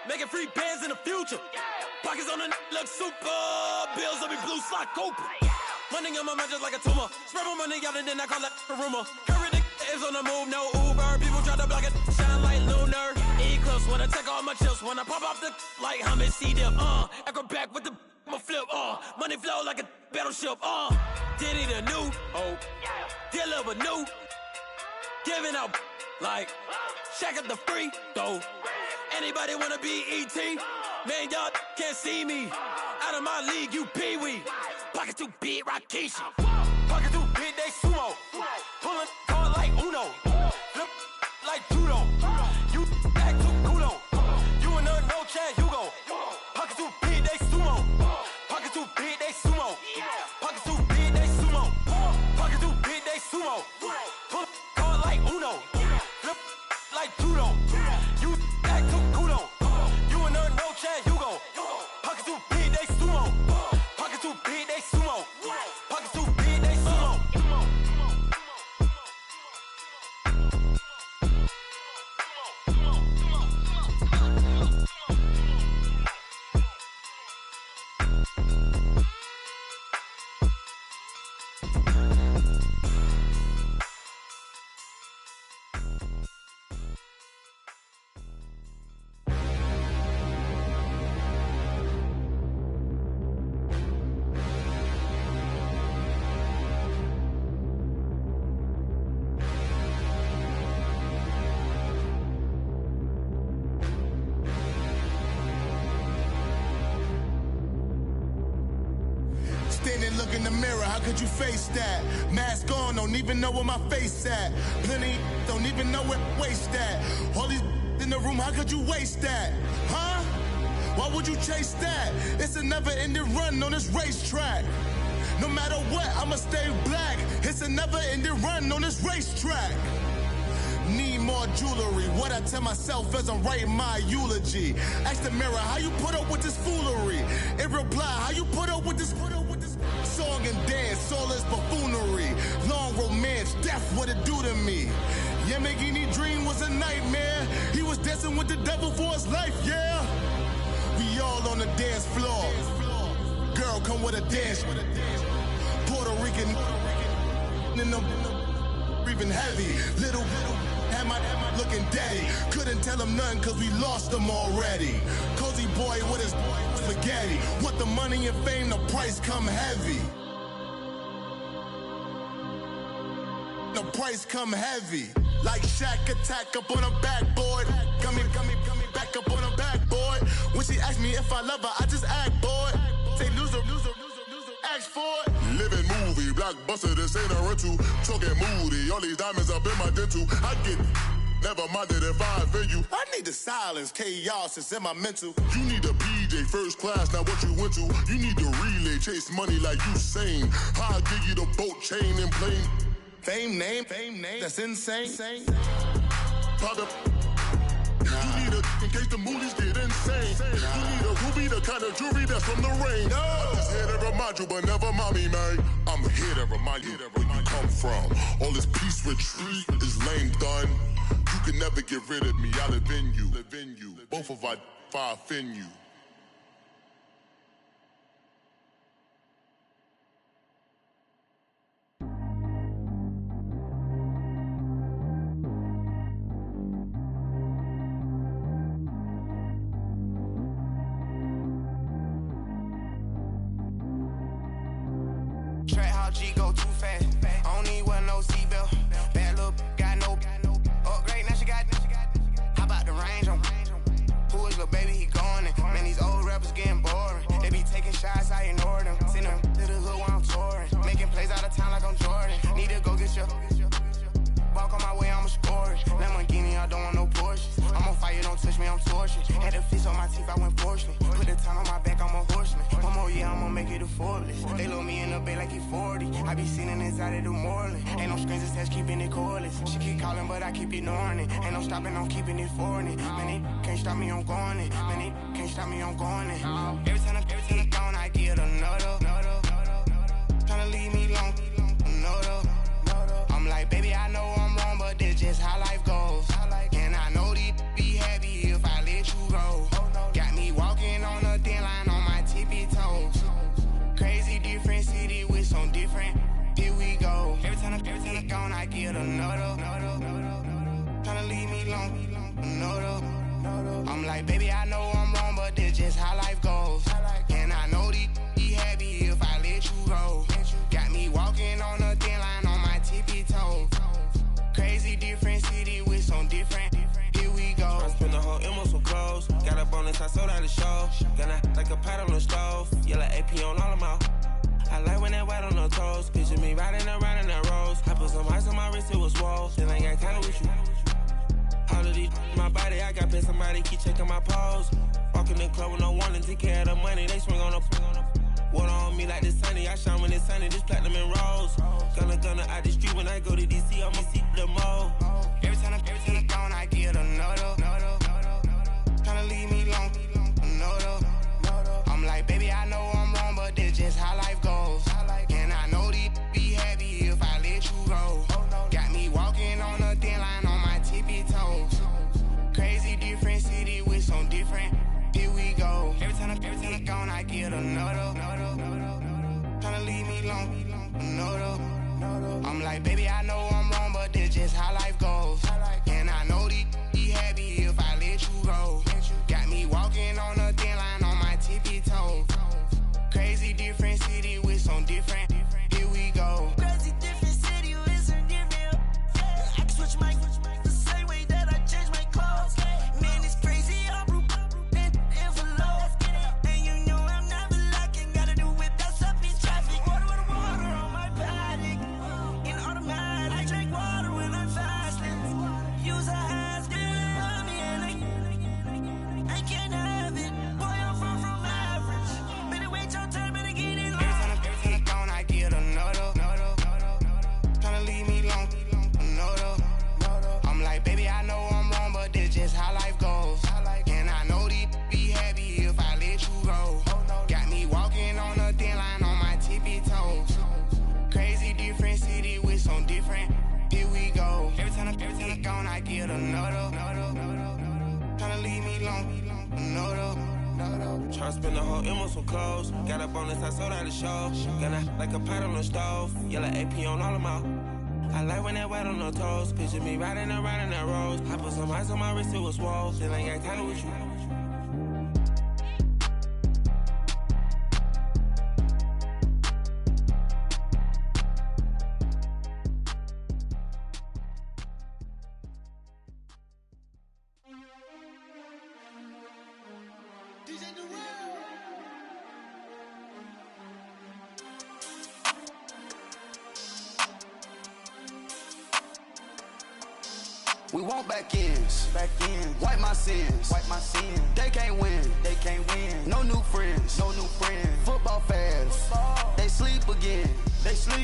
Making free bands in the future. Pockets on the look super. Bills on me blue slot Cooper. Money on my mind just like a tumor. Spread my money out and then I call that a rumor. Curry the is on the move, no Uber. People try to block it, shine like lunar. Eclipse when I take all my chips. When I pop off the like Hummus C-Dip. Acrobat with the my flip. Money flow like a battleship. Diddy the new hope. Deliver new. Giving out like Shaq at the free throw. Anybody wanna be E.T.? Man, y'all can't see me. Out of my league, you pee-wee. Pocket too big, Rakishi. Pocket too big, they sumo. Pulling card like Uno. Flip like judo. You back to kudo. You and her no Chad Hugo. Pocket too big, they sumo. Pocket too big, they sumo. Pocket too big, they sumo. Pocket too big, they sumo. Pull card like Uno. Flip like judo. You back to Look in the mirror, how could you face that? Mask on, don't even know where my face at. Plenty don't even know where waste at. All these in the room, how could you waste that? Huh? Why would you chase that? It's a never-ending run on this racetrack. No matter what, I'ma stay black. It's a never-ending run on this racetrack. Need more jewelry. What I tell myself as I'm writing my eulogy. Ask the mirror, how you put up with this foolery? In reply, how you put up with this song and dance, all this buffoonery. Long romance, death, what it do to me? Yamagini dream was a nightmare. He was dancing with the devil for his life, yeah. We all on the dance floor. Girl, come with a dance. Puerto Rican in them breathing heavy. Little am I looking daddy. Couldn't tell him nothing cause we lost him already. Cozy boy with his spaghetti. Want the money and fame, the price come heavy. The price come heavy. Like Shaq attack up on a backboard. Coming back up on a backboard. When she asked me if I love her, I just act bored. Say loser, ask for it. Living movie, blockbuster, this ain't a rental. Talking moody, all these diamonds up in my dental. I get never minded if I offend you. I need the silence, chaos is in my mental. You need a PJ, first class, not what you went to. You need the relay, chase money like Usain. I'll give you the boat, chain, and plane. Fame name, that's insane. Private. You need a, in case the movies get insane. You need a ruby, the kind of jewelry that's from the rain. I'm just here to remind you, but never mind me, man. I'm here to remind you where you come from. All this peace retreat is lame done. You can never get rid of me, I live in you. Both of our fire offend you. Track how G go too fast. I don't need wear no seatbelt. Bad little got no upgrade. Now she got. How about the range on? Who is little baby? He gone. Man, these old rappers getting boring. They be taking shots, I ignore them. Send them to the hood while I'm touring. Making plays out of town like I'm Jordan. Need to go get your. Walk on my way, I'ma score it. Lamborghini, I don't want no Porsches. I'm on fire, don't touch me, I'm tortured. Had the fish on my teeth, I went porcelain. Put the time on my back, I'm a horseman. One more year, I'ma make it a Forbes. They load me in the bay like he 40. I be sitting inside of the Moreland. Ain't no screens attached, keeping it cordless. She keep calling, but I keep ignoring it. Ain't no stopping, I'm keeping it foreign it. Man, they can't stop me, I'm going it. Man, they can't stop me, I'm going it. Every time I gone, I get another. Tryna leave me long, another. I'm like, baby, I know I'm wrong, but that's just how life goes. And I know these be happy if I let you go. Got me walking on a thin line on my tippy toes. Crazy different city with some different. Here we go. Every time I gone, I get another. Tryna leave me long, another. I'm like, baby, I know I'm wrong, but that's just how life goes. And I know these be happy if I let you go. Got me walking on a thin line on my tippy toes. Crazy different city with some different. Here we go. I spent the whole M on some clothes. Got a bonus, I sold out the show. Gonna like a pot on the stove. Yellow AP on all of my. I like when that white on the toes. Picture me riding around in that rose. I put some ice on my wrist, it was swole. Then I got kinda with you. All of these my body, I got paid somebody keep checking my pose. Walking in the club with no warning, take care of the money. They swing on the. Water on me like the sunny, I shine when it's sunny, this platinum and rose. Gonna out the street when I go to DC, I'ma see the mo. Every time I gone, I get another. Tryna leave me long, another. I'm like, baby, I know I'm wrong, but that's just how life goes. And I know these be happy if I let you go. Got me walking on a thin line spend the whole M on some clothes. Got up on this, I sold out the show. Got a like a pot on the stove. Yellow AP on all of my. I like when that wet on the toes. Picture me riding around in that rose. I put some ice on my wrist, it was swole. Still ain't got time with you. We want back ends, wipe my sins, They can't win, No new friends, Football fans, they sleep again,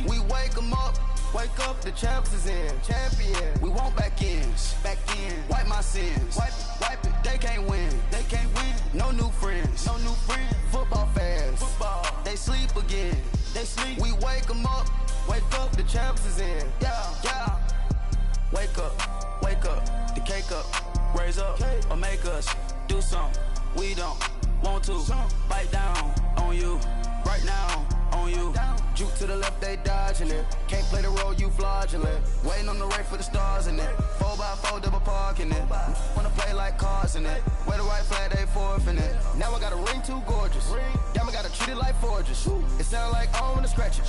We wake them up, the champs is in, We want back ends, wipe my sins, wipe it. They can't win, No new friends, Football fans, they sleep again, We wake them up, the champs is in, yeah. Wake up, the cake up, raise up, or make us do something we don't want to. Bite down on you, right now on you. Juke to the left, they dodging it. Can't play the role, you fraudulent. Waiting on the race for the stars in it. 4x4 double parking it. Wanna play like cars in it. Where the white flag, they forfeit it. Now I got a ring too gorgeous. Damn, I gotta treat it like forges. It sound like I don't wanna scratch it.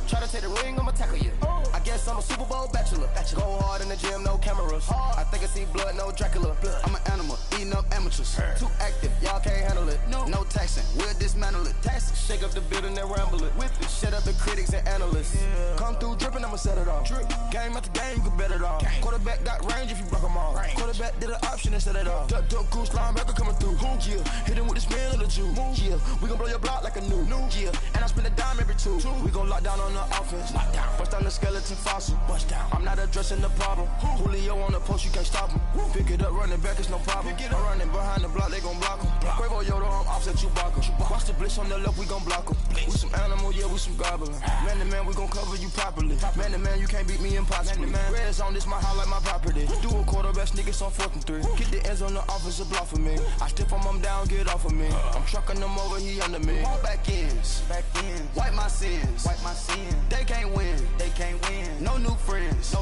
Try to take the ring, I'ma tackle you. I guess I'm a Super Bowl bachelor. Go hard in the gym, no cameras. I think I see blood, no Dracula. I'm an animal, eating up amateurs. Too active, y'all can't handle it. No taxing, we'll dismantle it. Shake up the building and ramble it. Whip it, shut up the critics and analysts. Come through dripping, I'ma set it off. Game after game, you can bet it off. Quarterback got range if you block them all. Quarterback did an option and set it off. Duck goose linebacker coming through. Yeah, hit him with the spin of the Jew. Yeah, we gon' blow your block like a new. Yeah, and I spend a dime every two. We gon' lock down on the offense. Bust down the skeleton fossil. Bust down. I'm not addressing the problem. Julio on the post, you can't stop him. Pick it up, running back, it's no problem. I'm running behind the block, they gon' block him. Quavo Yoda, I'm offset Chewbacca. Watch the blitz on the left, we gon' block him. We some animal, yeah, we some goblin. Man to man, we gon' cover you properly. Man to man, you can't beat me impossibly. Red zone, this my house like my property. Do a quarterback sneakers on 4th and 3. Get the ends on the offensive block for me. I stiff him, I'm down, get off of me. I'm trucking them over, he under me. Back ends, wipe my sins, They can't win, No new friends,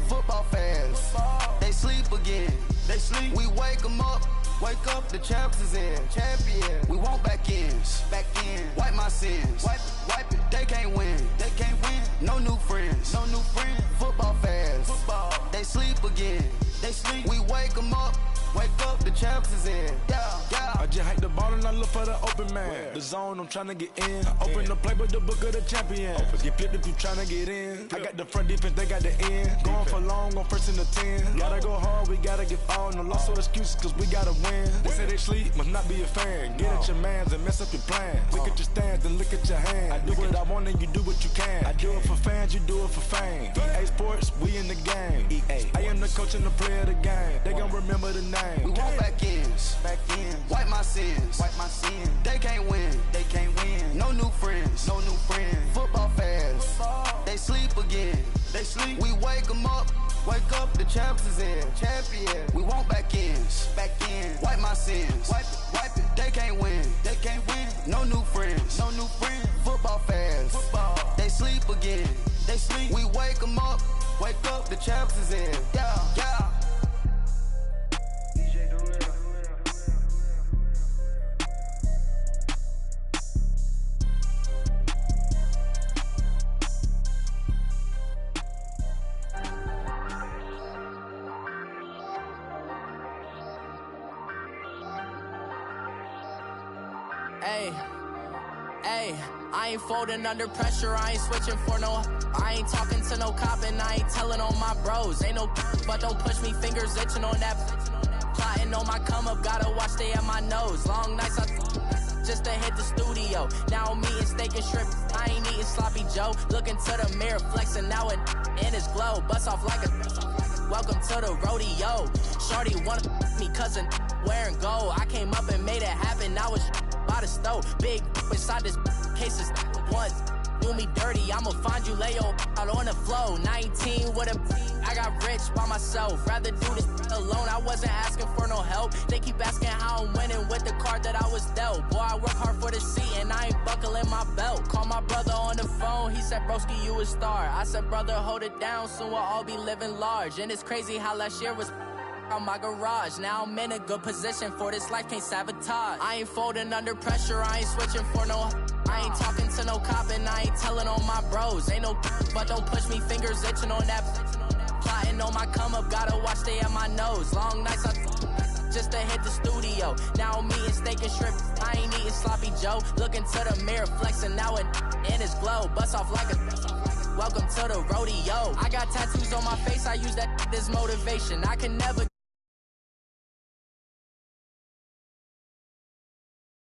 Football fans, they sleep again, We wake them up, the champs is in, We want back ends, wipe my sins, wipe it. They can't win, No new friends, Football fans, they sleep again, We wake them up, the champs is in, yeah. I just hike the ball and I look for the open man. The zone, I'm tryna get in. Open the play with the book of the champion. Get flipped if you tryna get in. I got the front defense, they got the end. Going for long, on 1st and the 10. Gotta go hard, we gotta give all. No loss or excuses, cause we gotta win. They say they sleep, must not be a fan. Get at your mans and mess up your plans. Look at your stands and look at your hands. I do what I want and you do what you can. I do it for fans, you do it for fame. EA Sports, we in the game. I am the coach and the player of the game. They gon' remember the name. We want back ends, wipe my sins, They can't win, No new friends, Football fans, they sleep again, We wake them up, the champs is in, We want back ends, wipe my sins, wipe it. They can't win, No new friends, Football fans, they sleep again, We wake them up, the champs is in, yeah. Hey, I ain't folding under pressure, I ain't switching for no. I ain't talking to no cop and I ain't telling on my bros. Ain't no but don't push me, fingers itching on that. Plotting on my come up, gotta watch stay at my nose. Long nights just to hit the studio. Now I'm eating steak and shrimp, I ain't eating sloppy Joe. Looking to the mirror, flexing now and in his glow. Bust off like a welcome to the rodeo. Shorty wanna me cousin wearing gold. I came up and made it happen, I was by the stove. Big inside this case is once. You do me dirty, I'ma find you, lay your out on the floor. 19 with a I got rich by myself. Rather do this alone, I wasn't asking for no help. They keep asking how I'm winning with the card that I was dealt. Boy, I work hard for the seat and I ain't buckling my belt. Call my brother on the phone, he said, broski, you a star. I said, brother, hold it down, soon we'll all be living large. And it's crazy how last year was on my garage. Now I'm in a good position for this life, can't sabotage. I ain't folding under pressure, I ain't switching for no. I ain't talking to no cop and I ain't telling on my bros. Ain't no but don't push me, fingers itching on that. Plotting on my come up, gotta watch stay at my nose. Long nights I just to hit the studio. Now I'm eating steak and shrimp, I ain't eating sloppy Joe. Looking to the mirror, flexing now and in his glow. Bust off like a welcome to the rodeo. I got tattoos on my face, I use that as motivation. I can never